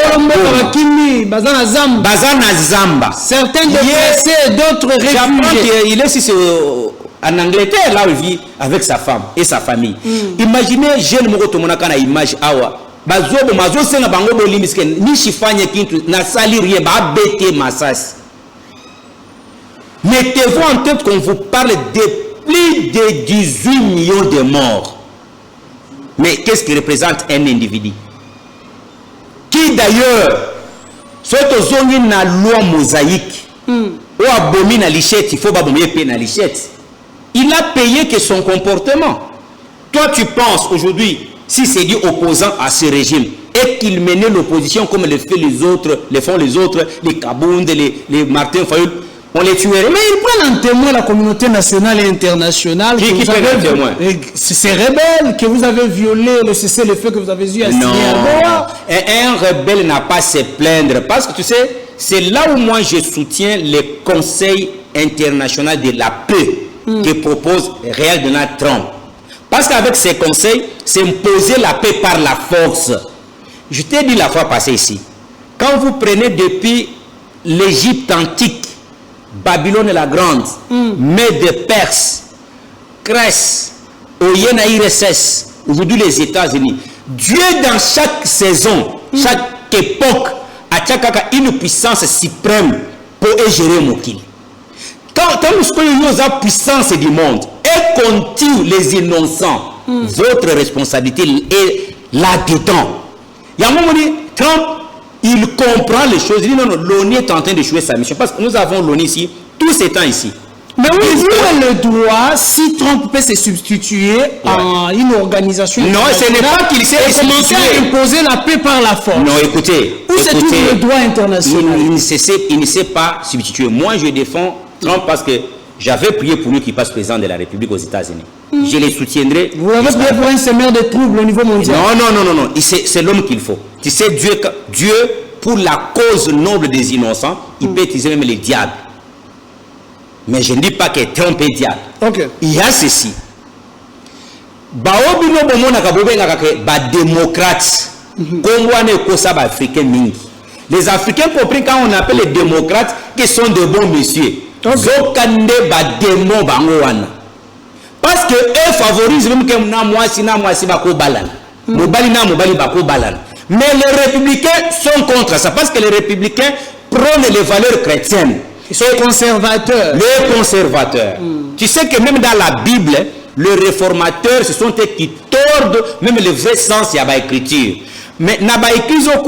Bazana Zamba. Certains déplacés, d'autres réfugiés. Il est ici en Angleterre, là où il vit avec sa femme et sa famille. Imaginez, jeune Mokotomonaka na image awa. Bazobo mazo senga bango bolimiske ni chifanye kintu na sali rien ba bete masas. Mettez-vous en tête qu'on vous parle de plus de 18 millions de morts. Mais qu'est-ce qui représente un individu? Qui d'ailleurs, soit zone na loi mosaïque, ou abomine à lichette, il faut pas bomber payer na lichette. Il a payé que son comportement. Toi, tu penses aujourd'hui, si c'est dit opposant à ce régime, et qu'il menait l'opposition comme le font les autres, les Kabounde, les Martin Fayoul, on les tuerait. Mais ils prennent en témoin la communauté nationale et internationale. Qui prennent en témoin? Ces rebelles que vous avez violés, le cessez-le-feu que vous avez eu à signer à Goa. Un rebelle n'a pas à se plaindre. Parce que tu sais, c'est là où moi je soutiens le Conseil international de la paix. que propose Réal Donald Trump. Parce qu'avec ses conseils, c'est imposer la paix par la force. Je t'ai dit la fois passée ici, quand vous prenez depuis l'Égypte antique, Babylone la Grande, Mède, Perse, Grèce, Oyena IRSS, aujourd'hui les États-Unis, Dieu dans chaque saison, chaque époque, a une puissance suprême pour gérer Mokili. Quand nous avons la puissance du monde et qu'on tue les innocents, votre responsabilité est là-dedans. Il y a un moment donné, Trump, il comprend les choses. Il dit non, non, l'ONU est en train de jouer sa mission. Parce que nous avons l'ONU ici, tous ces temps ici. Mais oui, vous avez le droit, si Trump peut se substituer à une organisation. Non, ce n'est pas qu'il s'est commencé à imposer la paix par la force. Non, écoutez. Où se trouve le droit international? Il ne s'est pas substitué. Moi, je défends Trump parce que j'avais prié pour lui qu'il passe président de la République aux États-Unis. Je les soutiendrai. Vous avez prié pour un semeur de troubles au niveau mondial? Non. C'est l'homme qu'il faut. Tu sais, Dieu, pour la cause noble des innocents, il peut utiliser même les diables. Mais je ne dis pas que Trump est diable. Okay. Il y a ceci. Démocrates. Les Africains comprennent quand on appelle les démocrates qui sont de bons messieurs. Parce que eux favorisent même que mais les républicains sont contre ça. Parce que les républicains prônent les valeurs chrétiennes. Ils sont conservateurs. Les conservateurs. Tu sais que même dans la Bible, les réformateurs, ce sont eux qui tordent même le vrai sens de l'écriture. Mais naba écriture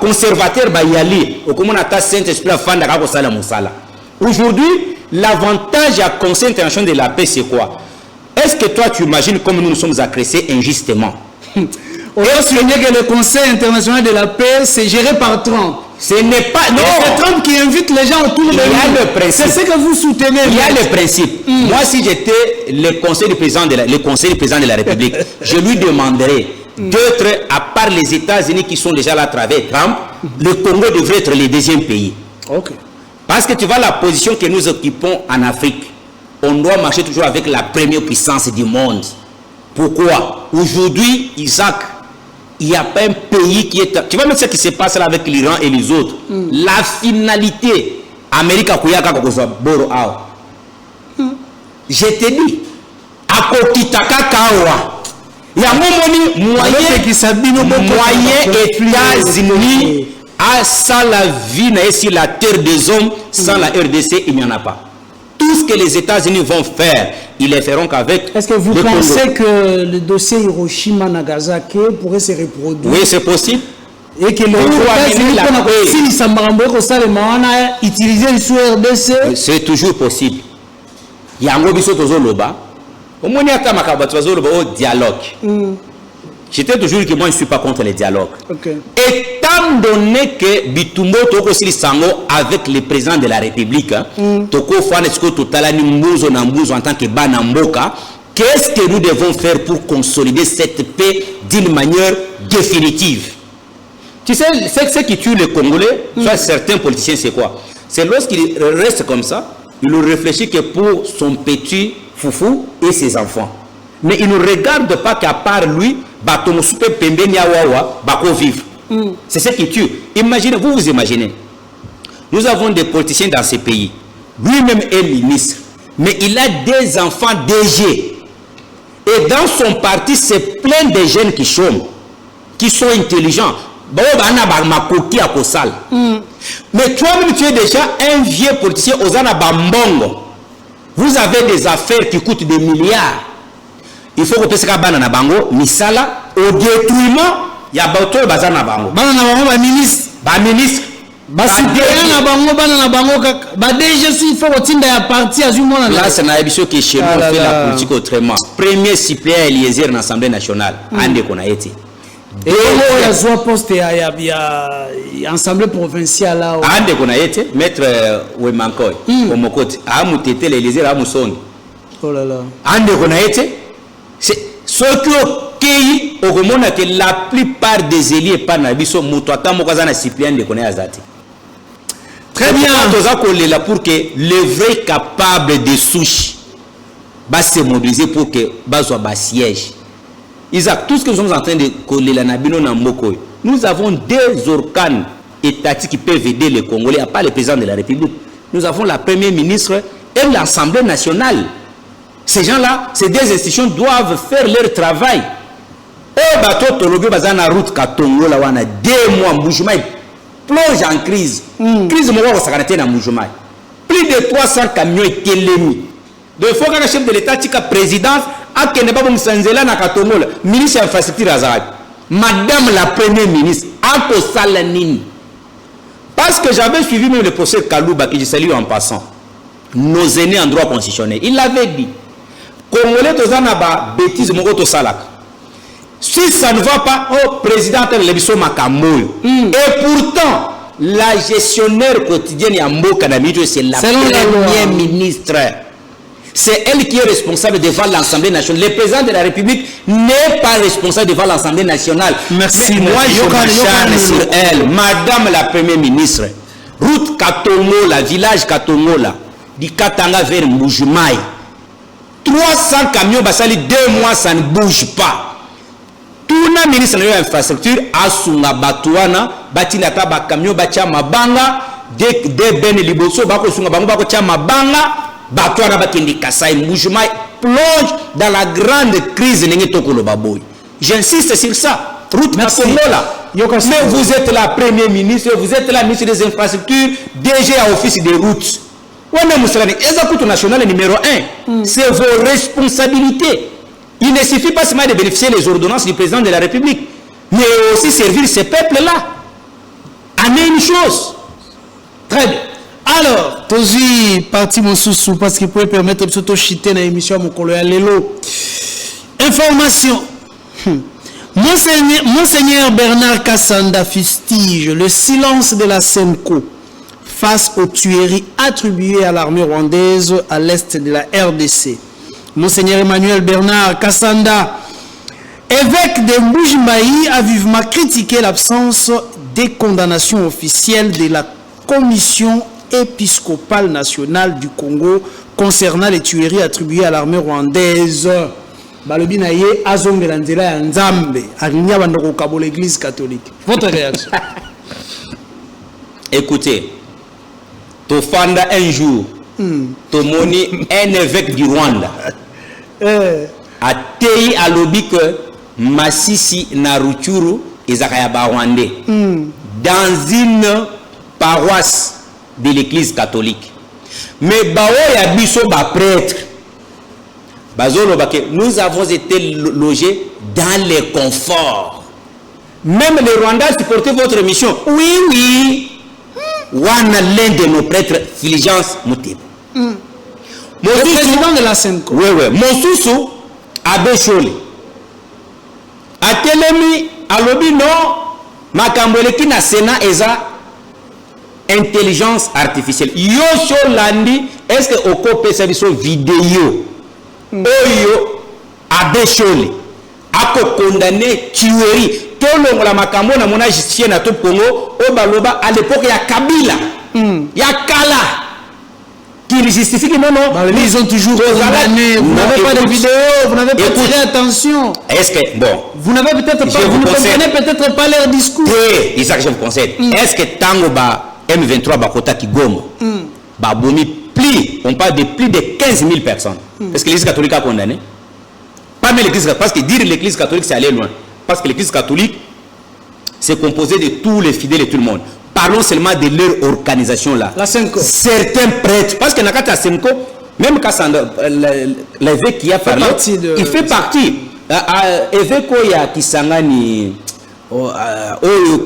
conservateur yali au comment on a Saint-Esprit afin de musala. Aujourd'hui, l'avantage à Conseil international de la paix, c'est quoi? Est-ce que toi tu imagines comme nous sommes agressés injustement? On doit souligner que le Conseil international de la paix, c'est géré par Trump. Ce n'est pas... Non, c'est Trump qui invite les gens autour de lui. Il y a le principe. C'est ce que vous soutenez. Il y a le principe. Moi, si j'étais le conseil du président de la République, je lui demanderais d'être, à part les États-Unis qui sont déjà là à travers Trump, le Congo devrait être le deuxième pays. Ok. Parce que tu vois la position que nous occupons en Afrique, on doit marcher toujours avec la première puissance du monde. Pourquoi? Aujourd'hui, Isaac, il n'y a pas un pays qui est... Tu vois même ce qui se passe là avec l'Iran et les autres. La finalité, Amérique a boro ao. Je te dis, à Kokitaka Kawa, il y a un moyen États-Unis sans la vie sur la terre des hommes, sans la RDC, il n'y en a pas. Tout ce que les États-Unis vont faire, ils le feront qu'avec. Est-ce que vous pensez que le dossier Hiroshima-Nagasaki pourrait se reproduire? Oui, c'est possible. Et que le utiliser le RDC? C'est toujours possible. Il y a un gros loba. Au moins, il y a un dialogue. J'étais toujours dit que moi je ne suis pas contre les dialogues. Okay. Étant donné que Bitumbo Toko Sango avec le président de la République, Toko Fanesco Totalani Mbuzo Nambuzo en tant que Banamboka, qu'est-ce que nous devons faire pour consolider cette paix d'une manière définitive? Tu sais, ce qui tue les Congolais, soit certains politiciens, c'est quoi? C'est lorsqu'il reste comme ça, il ne réfléchit que pour son petit foufou et ses enfants. Mais il ne regarde pas qu'à part lui, c'est ce qui tue. Imaginez, vous imaginez. Nous avons des politiciens dans ces pays. Lui-même est ministre. Mais il a des enfants DG. Et dans son parti, c'est plein de jeunes qui chôment, qui sont intelligents. Mais toi-même, tu es déjà un vieux politicien aux Anabambongo. Vous avez des affaires qui coûtent des milliards. Il faut que tu banana bango misala au détruiment il y a bateau bazana bango banana ministre banana bango déjà il faut que tu ya parti à une là c'est na émission qui chez nous fait la politique autrement. Premier suppléant Eliezer dans l'Assemblée nationale ande qu'on a été et on a soit poste ya assemblée provinciale là ande qu'on a été maître Wemankoy au Mokoti a mutete Eliezer a musongi oh là là ande qu'on a été. C'est ce qui est que la plupart des élus par Nabiso Moutouata Mokazana Cyprien de connaître Azati. Très bien. Pour que les vrais capables de souche, va se mobiliser pour que soit siège. Isaac, tout ce que nous sommes en train de coller la Nabino Namboko, nous avons des organes étatiques qui peuvent aider les Congolais, à part le président de la République. Nous avons la première ministre et l'Assemblée nationale. Ces gens-là, ces deux institutions doivent faire leur travail. Oh, bateau Tologo Bazana route Katongo, là, on a 2 mois, Moujoumai plonge en crise. Crise, mon roi, ça a été dans Moujoumai. Plus de 300 camions étaient mis. De fois que le chef de l'État, tika présidence, a qu'il n'est pas bon Sanzela na Katongo, ministre infrastructure Azarad. Madame la première ministre, a ko salanine. Parce que j'avais suivi même le procès Kalouba, que je salue en passant. Nos aînés en droit constitutionnel. Il l'avait dit. Congolais, tozanaba, bêtise, mon to salak. Si ça ne va pas au président de l'émission Makamoyo. Et pourtant, la gestionnaire quotidienne Yambo Kanamito, c'est la première ministre. C'est elle qui est responsable devant l'Assemblée nationale. Le président de la République n'est pas responsable devant l'Assemblée nationale. Merci. Mais moi, je m'acharne sur elle. Madame la première ministre, route Katongo, la village Katongo, là, du Katanga vers Moujoumai. 300 camions, basali 2 mois, ça ne bouge pas. Tout le ministre de l'infrastructure a sunga batuana, batinata ba camion, batia mabanga, de ben liboso, bako sunga bango, bako tia mabanga. Batouana Bakindi Kassai Moujoumai plonge dans la grande crise. J'insiste sur ça. Route Katongola. Mais vous êtes la première ministre, vous êtes la ministre des infrastructures, DG à office des routes. Exécutif national numéro 1. C'est vos responsabilités. Il ne suffit pas seulement de bénéficier des ordonnances du président de la République, mais aussi servir ces peuples-là. En une chose. Très bien. Alors, Tozi, parti mon sous parce qu'il pourrait permettre de s'auto-chiter dans l'émission mon collègue Lélo. Information. Monseigneur Bernard Kassanda fustige le silence de la SEMCO face aux tueries attribuées à l'armée rwandaise à l'est de la RDC. Monseigneur Emmanuel Bernard Kassanda, évêque de Mbujimayi, a vivement critiqué l'absence des condamnations officielles de la Commission épiscopale nationale du Congo concernant les tueries attribuées à l'armée rwandaise. Balobi na ye azongela nzela ya Nzambe alinya bandoko kabo l'église catholique. Votre réaction? Écoutez, tofanda un jour, tomoni un évêque du Rwanda a tei alobi que Masisi na Ruchuru ezakaya ba Rwandais dans une paroisse de l'église catholique. Mais bao ya biso ba prêtre nous avons été logés dans les conforts. Même les Rwandais supportaient votre mission. Oui, oui. Wana l'un de nos prêtres, Fulgence Moutéba. Le président de la SEMCO. Oui, oui. Mon sous Abbé Chole. A telemi, a lobi non, makamboleki na Sénat eza intelligence artificielle. Yo Cholandi, est-ce que oko pesa biso vidéo? Oyo Abbé Chole a condamné tuerie. Tolongo la makambo na mona justice na top Congo o baloba à l'époque ya Kabila. Ya Kala qui justifie que non. Ils ont toujours condamné. Vous n'avez pas de vidéo, vous n'avez pas tiré attention. Est-ce que bon, vous n'avez peut-être pas, vous ne comprenez peut-être pas leur discours. Oui, Isaac, je vous conseille. Est-ce que tango ba M23 bakota ki Goma ba bomi pli, on parle de plus de 15 000 personnes. Est-ce que l'Église catholique a condamné? Pas même l'Église catholique, parce que dire l'Église catholique c'est aller loin. Parce que l'Église catholique c'est composé de tous les fidèles et tout le monde. Parlons seulement de leur organisation là. La SEMCO. Certains prêtres, parce que dans la SEMCO, même quand l'évêque qui a parlé, il fait partie. L'évêque Kisangani,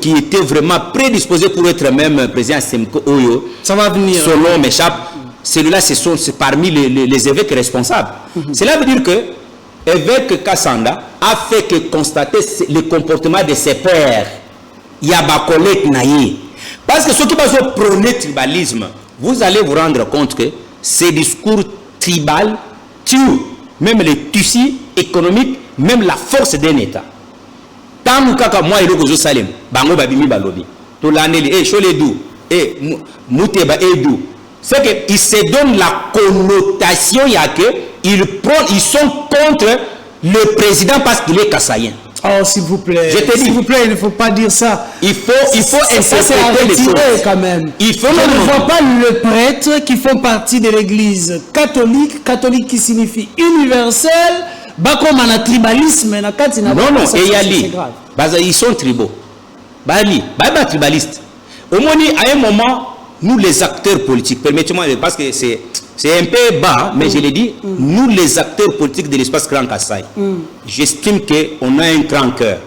qui était vraiment prédisposé pour être même président SEMCO, ça va venir. Son nom m'échappe. Celui-là, c'est parmi les évêques responsables. Cela veut dire que l'évêque Kassanda a fait que constater le comportement de ses pères. Il y a des collègues naïfs. Parce que ceux qui vont prôner le tribalisme, vous allez vous rendre compte que ces discours tribal tuent même les tissus économiques, même la force d'un État. Tant que moi et le Salem, bango babimi balobi, to l'année et choledou et Mouteba edou, c'est que il se donne la connotation il y a que ils sont contre le président parce qu'il est kassaïen. Oh, s'il vous plaît. Je te dis. S'il vous plaît, il ne faut pas dire ça. Il faut interpréter les choses quand même. Je ne vois pas le prêtre qui font partie de l'église catholique qui signifie universel, comme un tribalisme. Non, ils sont tribaux. Tribalistes. Au moins, à un moment, nous les acteurs politiques, permettez-moi, parce que c'est un peu bas, mais je l'ai dit, nous les acteurs politiques de l'espace Grand Kassai, j'estime qu'on a un grand cœur.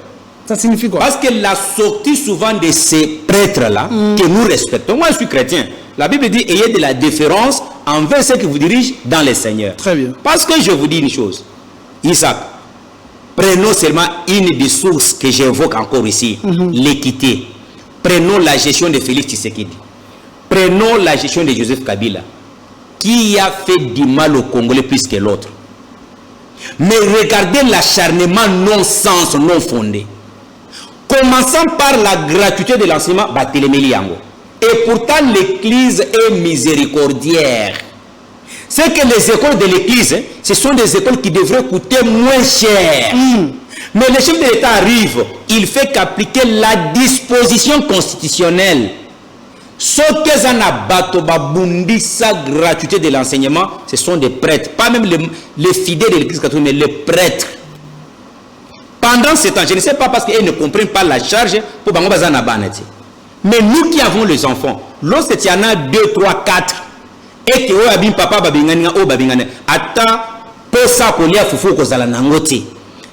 Ça signifie quoi? Parce que la sortie souvent de ces prêtres-là, que nous respectons, moi je suis chrétien, la Bible dit, ayez de la déférence envers ceux qui vous dirigent dans les seigneurs. Très bien. Parce que je vous dis une chose, Isaac, prenons seulement une des sources que j'évoque encore ici, l'équité. Prenons la gestion de Félix Tshisekedi. Prenons la gestion de Joseph Kabila. Qui a fait du mal au Congolais plus que l'autre? Mais regardez l'acharnement non-sens, non fondé. Commençant par la gratuité de l'enseignement, et pourtant l'église est miséricordiaire. C'est que les écoles de l'église, ce sont des écoles qui devraient coûter moins cher. Mais le chef de l'État arrive, il fait qu'appliquer la disposition constitutionnelle. Ce que sa gratuité de l'enseignement, ce sont des prêtres, pas même les fidèles de l'église catholique, mais les prêtres. Pendant ce temps, je ne sais pas parce qu'ils ne comprennent pas la charge pour Bangobazana Baneti. Mais nous qui avons les enfants, lorsque il y en a 2, 3, 4, et que Oabim Papa Babingani, Babingani, attends, pour ça qu'on y a foufou kozala nangote.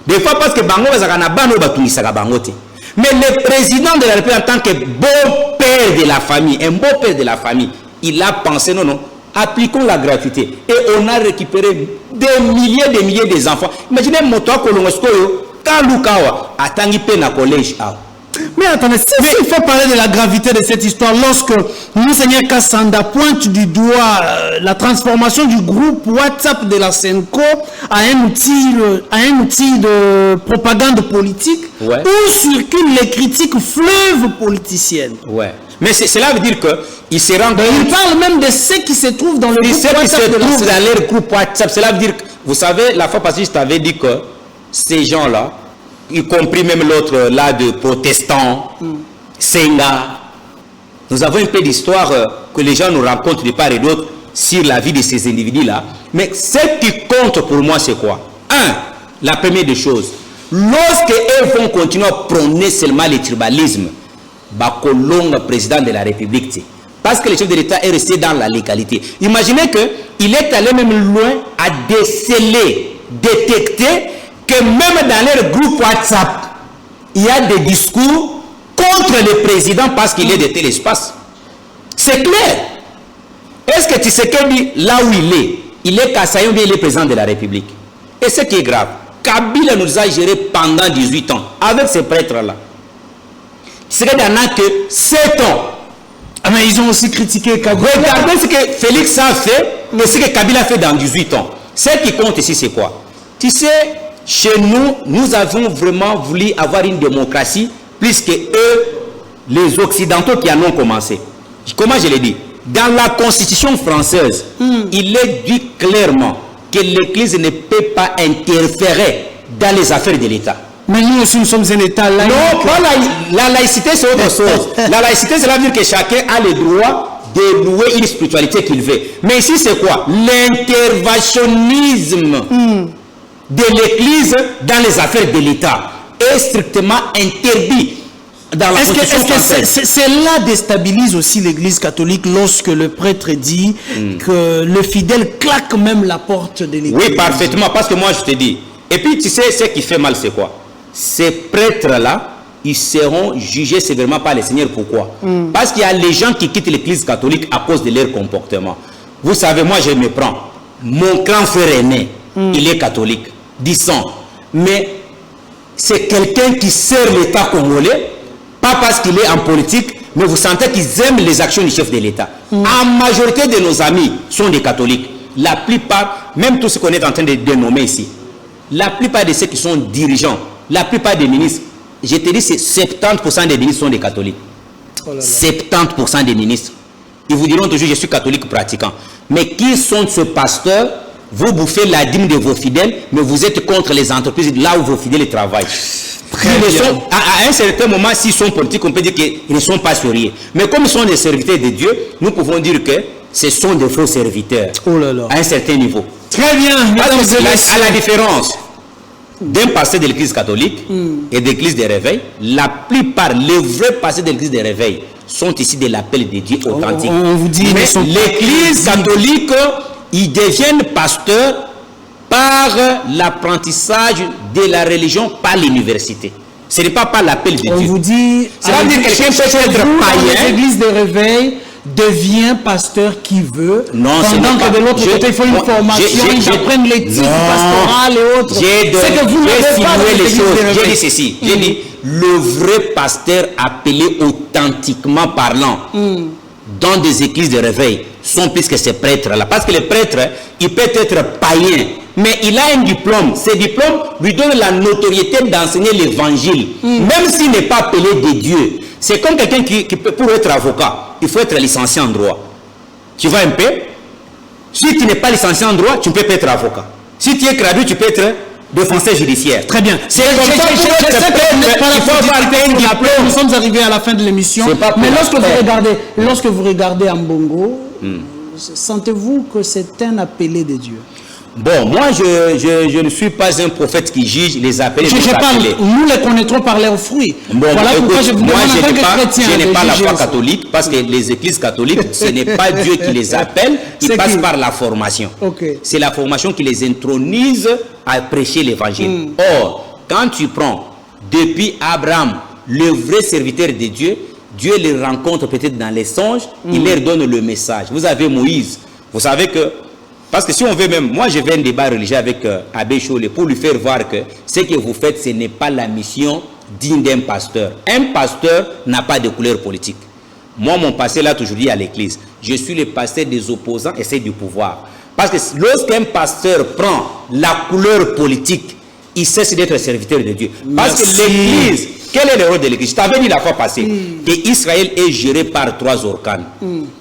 Des fois parce que Bangobazana Bano Batunisaka Bangote. Mais le président de la République, en tant que beau-père de la famille, un beau-père de la famille, il a pensé, non, appliquons la gratuité. Et on a récupéré des milliers des enfants. Imaginez, Moto Kolongoskoyo, Kalukawa, Atangi Pena Collège. Mais attendez, il faut parler de la gravité de cette histoire. Lorsque Monseigneur Kassanda pointe du doigt la transformation du groupe WhatsApp de la Senko à un outil de propagande politique, où circulent les critiques fleuves politiciennes. Ouais. Mais cela veut dire qu'il se rend compte. Il parle même de ceux qui se trouvent dans le groupe WhatsApp. Dans leur groupe WhatsApp. Cela veut dire que, vous savez, la fois passée, je t'avais dit que ces gens-là, y compris même l'autre là de protestants, Senga. Nous avons un peu d'histoire que les gens nous racontent de part et d'autre sur la vie de ces individus-là. Mais ce qui compte pour moi, c'est quoi? La première des choses, lorsqu'ils vont continuer à prôner seulement le tribalisme, Bakolong, président de la République, parce que le chef de l'État est resté dans la légalité. Imaginez qu'il est allé même loin à déceler, détecter que même dans leur groupe WhatsApp, il y a des discours contre le président parce qu'il est de tel espace. C'est clair. Est-ce que Tshisekedi, là où il est Kassaïen ou bien il est président de la République? Et ce qui est grave, Kabila nous a géré pendant 18 ans avec ces prêtres-là. Tshisekedi n'en a que 7 ans. Mais ils ont aussi critiqué Kabila. Regardez ce que Félix a fait, mais ce que Kabila a fait dans 18 ans. Ce qui compte ici, c'est quoi? Tu sais, chez nous, nous avons vraiment voulu avoir une démocratie plus que eux, les Occidentaux qui en ont commencé. Comment je l'ai dit? Dans la Constitution française, il est dit clairement que l'Église ne peut pas interférer dans les affaires de l'État. Mais nous aussi, nous sommes un État laïque. Non, pas la laïcité, c'est autre chose. La laïcité, cela veut dire que chacun a le droit de louer une spiritualité qu'il veut. Mais ici, c'est quoi? L'interventionnisme de l'Église dans les affaires de l'État est strictement interdit dans la Constitution française. Cela déstabilise aussi l'Église catholique lorsque le prêtre dit que le fidèle claque même la porte de l'Église. Oui, parfaitement, parce que moi je te dis. Et puis tu sais, ce qui fait mal, c'est quoi? Ces prêtres-là, ils seront jugés sévèrement par le Seigneur. Pourquoi? Parce qu'il y a les gens qui quittent l'Église catholique à cause de leur comportement. Vous savez, moi je me prends. Mon grand frère aîné, il est catholique. Disons, mais c'est quelqu'un qui sert l'État congolais, pas parce qu'il est en politique, mais vous sentez qu'ils aiment les actions du chef de l'État. La majorité de nos amis sont des catholiques. La plupart, même tous ceux qu'on est en train de dénommer ici, la plupart de ceux qui sont dirigeants, la plupart des ministres, je te dis, c'est 70% des ministres sont des catholiques. 70% des ministres. Ils vous diront toujours, je suis catholique pratiquant. Mais qui sont ces pasteurs vous bouffez la dîme de vos fidèles, mais vous êtes contre les entreprises là où vos fidèles travaillent. À un certain moment, s'ils sont politiques, on peut dire qu'ils ne sont pas sérieux. Mais comme ils sont des serviteurs de Dieu, nous pouvons dire que ce sont des faux serviteurs. Oh là là. À un certain niveau. Très bien. À la différence d'un pasteur de l'église catholique et de l'église des réveils, la plupart, les vrais pasteurs de l'église des réveils sont ici de l'appel de Dieu authentique. On vous dit, mais l'église catholique, ils deviennent pasteurs par l'apprentissage de la religion par l'université. Ce n'est pas par l'appel de Dieu. On vous dit, c'est-à-dire quelqu'un peut être païen. L'église des réveils devient pasteur qui veut. Non, pendant que de l'autre côté, il faut une formation, ils apprennent l'éthique pastorale et autres. C'est que vous n'avez pas les choses. J'ai dit ceci. J'ai dit, le vrai pasteur appelé authentiquement parlant dans des églises de réveil sont plus que ces prêtres-là. Parce que les prêtres, il peut être païen, mais il a un diplôme. Ce diplôme lui donne la notoriété d'enseigner l'évangile, même s'il n'est pas appelé de Dieu. C'est comme quelqu'un qui peut, pour être avocat, il faut être licencié en droit. Tu vois un peu? Si tu n'es pas licencié en droit, tu ne peux pas être avocat. Si tu es gradué, tu peux être défenseur judiciaire. Très bien. C'est comme ça pour être prêtre, il faut avoir un diplôme. Nous sommes arrivés à la fin de l'émission. Mais lorsque vous regardez Ambongo, sentez-vous que c'est un appelé de Dieu? Bon, moi, je ne suis pas un prophète qui juge les appelés. Nous les connaîtrons par leurs fruits. Bon, voilà pourquoi je vous demande en tant que chrétien. Je n'ai pas la foi catholique, parce que les églises catholiques, ce n'est pas Dieu qui les appelle, ils passent par la formation. C'est la formation qui les intronise à prêcher l'évangile. Or, quand tu prends depuis Abraham, le vrai serviteur de Dieu, Dieu les rencontre peut-être dans les songes, il leur donne le message. Vous avez Moïse, vous savez que, parce que si on veut même, moi je vais un débat religieux avec Abbé Cholé pour lui faire voir que ce que vous faites, ce n'est pas la mission digne d'un pasteur. Un pasteur n'a pas de couleur politique. Moi, mon pasteur l'a toujours dit à l'église, je suis le pasteur des opposants et c'est du pouvoir. Parce que lorsqu'un pasteur prend la couleur politique, il cesse d'être serviteur de Dieu. Parce que l'église, quel est le rôle de l'église? Je t'avais dit la fois passée que Israël est géré par 3 organes.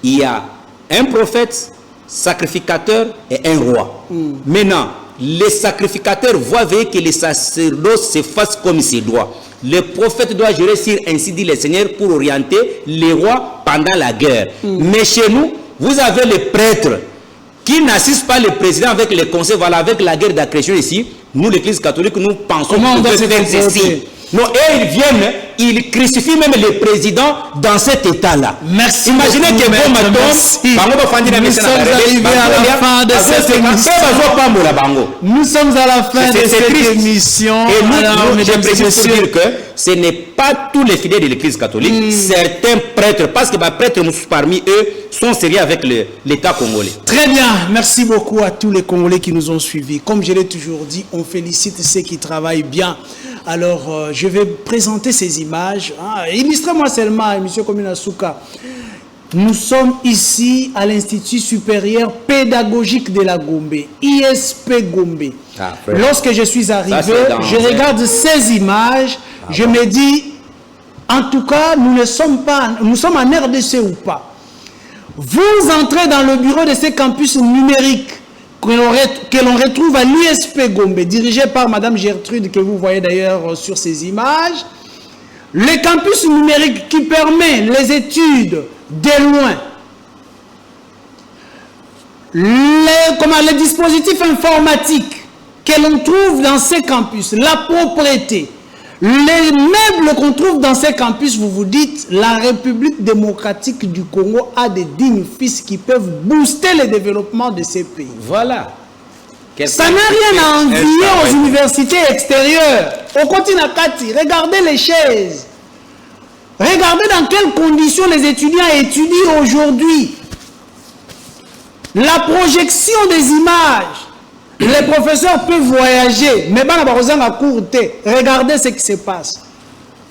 Il y a un prophète, sacrificateur et un roi. Maintenant, les sacrificateurs voient que les sacerdoces se fassent comme il se doit. Le prophète doit gérer sur ainsi dit le Seigneur pour orienter les rois pendant la guerre. Mais chez nous, vous avez les prêtres qui n'assistent pas le président avec les conseils, voilà, avec la guerre d'accrétion ici. Nous, l'église catholique, nous pensons qu'on peut faire ceci. Non, et ils viennent, ils crucifient même le président dans cet état-là. Merci. Imaginez que bon matin, nous sommes arrivés à la fin de cette émission. Nous sommes à la fin de cette émission. Et nous, je précise pour dire que ce n'est pas tous les fidèles de l'église catholique, certains prêtres, parce que les prêtres parmi eux sont sérieux avec l'État congolais. Très bien, merci beaucoup à tous les Congolais qui nous ont suivis. Comme je l'ai toujours dit, on félicite ceux qui travaillent bien. Alors, je vais présenter ces images. Illustrez-moi seulement, M. Komina Souka. Nous sommes ici à l'Institut supérieur pédagogique de la Gombe, ISP Gombe. Lorsque je suis arrivé, je regarde ces images, je me dis, en tout cas, nous sommes en RDC ou pas. Vous entrez dans le bureau de ces campus numériques que l'on retrouve à l'ISP Gombe, dirigé par Mme Gertrude, que vous voyez d'ailleurs sur ces images. Le campus numérique qui permet les études de loin. Les dispositifs informatiques que l'on trouve dans ces campus, la propriété, les meubles qu'on trouve dans ces campus, vous vous dites, la République démocratique du Congo a des dignes fils qui peuvent booster le développement de ces pays. Voilà. Ça n'a rien à envier aux universités extérieures. Au continent Kati, regardez les chaises. Regardez dans quelles conditions les étudiants étudient aujourd'hui. La projection des images. Les professeurs peuvent voyager, mais regardez ce qui se passe.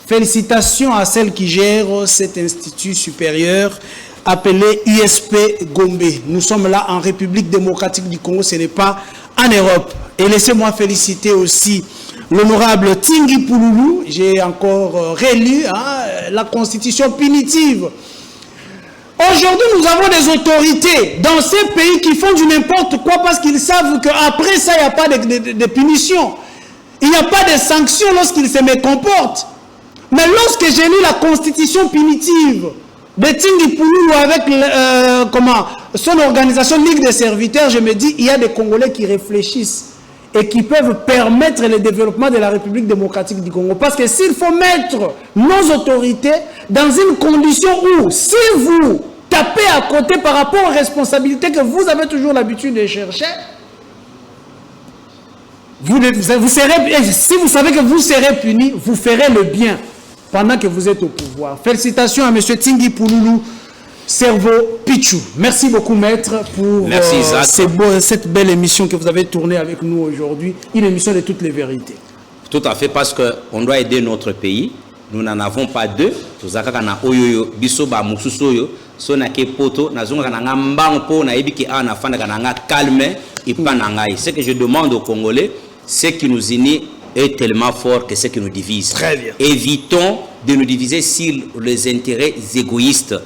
Félicitations à celles qui gèrent cet institut supérieur appelé ISP Gombe. Nous sommes là en République démocratique du Congo, ce n'est pas en Europe. Et laissez-moi féliciter aussi l'honorable Tingui Pouloulou. J'ai encore relu la constitution punitive. Aujourd'hui, nous avons des autorités dans ces pays qui font du n'importe quoi parce qu'ils savent qu'après ça, il n'y a pas de punition. Il n'y a pas de sanctions lorsqu'ils se mécomportent. Mais lorsque j'ai lu la constitution punitive de Tingi Pouloulou avec son organisation Ligue des serviteurs, je me dis, il y a des Congolais qui réfléchissent et qui peuvent permettre le développement de la République démocratique du Congo. Parce que s'il faut mettre nos autorités dans une condition où, si vous tapez à côté par rapport aux responsabilités que vous avez toujours l'habitude de chercher, vous serez, si vous savez que vous serez puni, vous ferez le bien pendant que vous êtes au pouvoir. Félicitations à M. Tingi Pouloulou, Cerveau Pichou. Merci beaucoup, maître, pour cette belle émission que vous avez tournée avec nous aujourd'hui. Une émission de toutes les vérités. Tout à fait, parce qu'on doit aider notre pays. Nous n'en avons pas deux. Ce que je demande aux Congolais, ce qui nous unit est tellement fort que ce qui nous divise. Très bien. Évitons de nous diviser sur les intérêts égoïstes,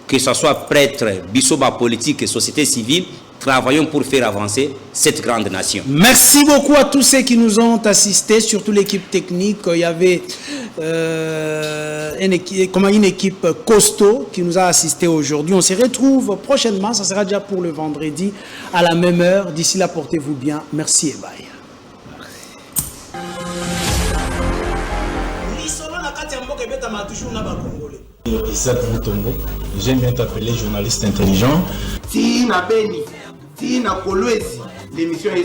que ce soit prêtres, bisoba politique et société civile. Travaillons pour faire avancer cette grande nation. Merci beaucoup à tous ceux qui nous ont assistés, surtout l'équipe technique. Il y avait une équipe costaud qui nous a assistés aujourd'hui. On se retrouve prochainement, ça sera déjà pour le vendredi à la même heure. D'ici là, portez-vous bien. Merci et bye. Isaac Mutombo, j'aime bien t'appeler journaliste intelligent. Tina Beni, Tina Kolwezi, l'émission est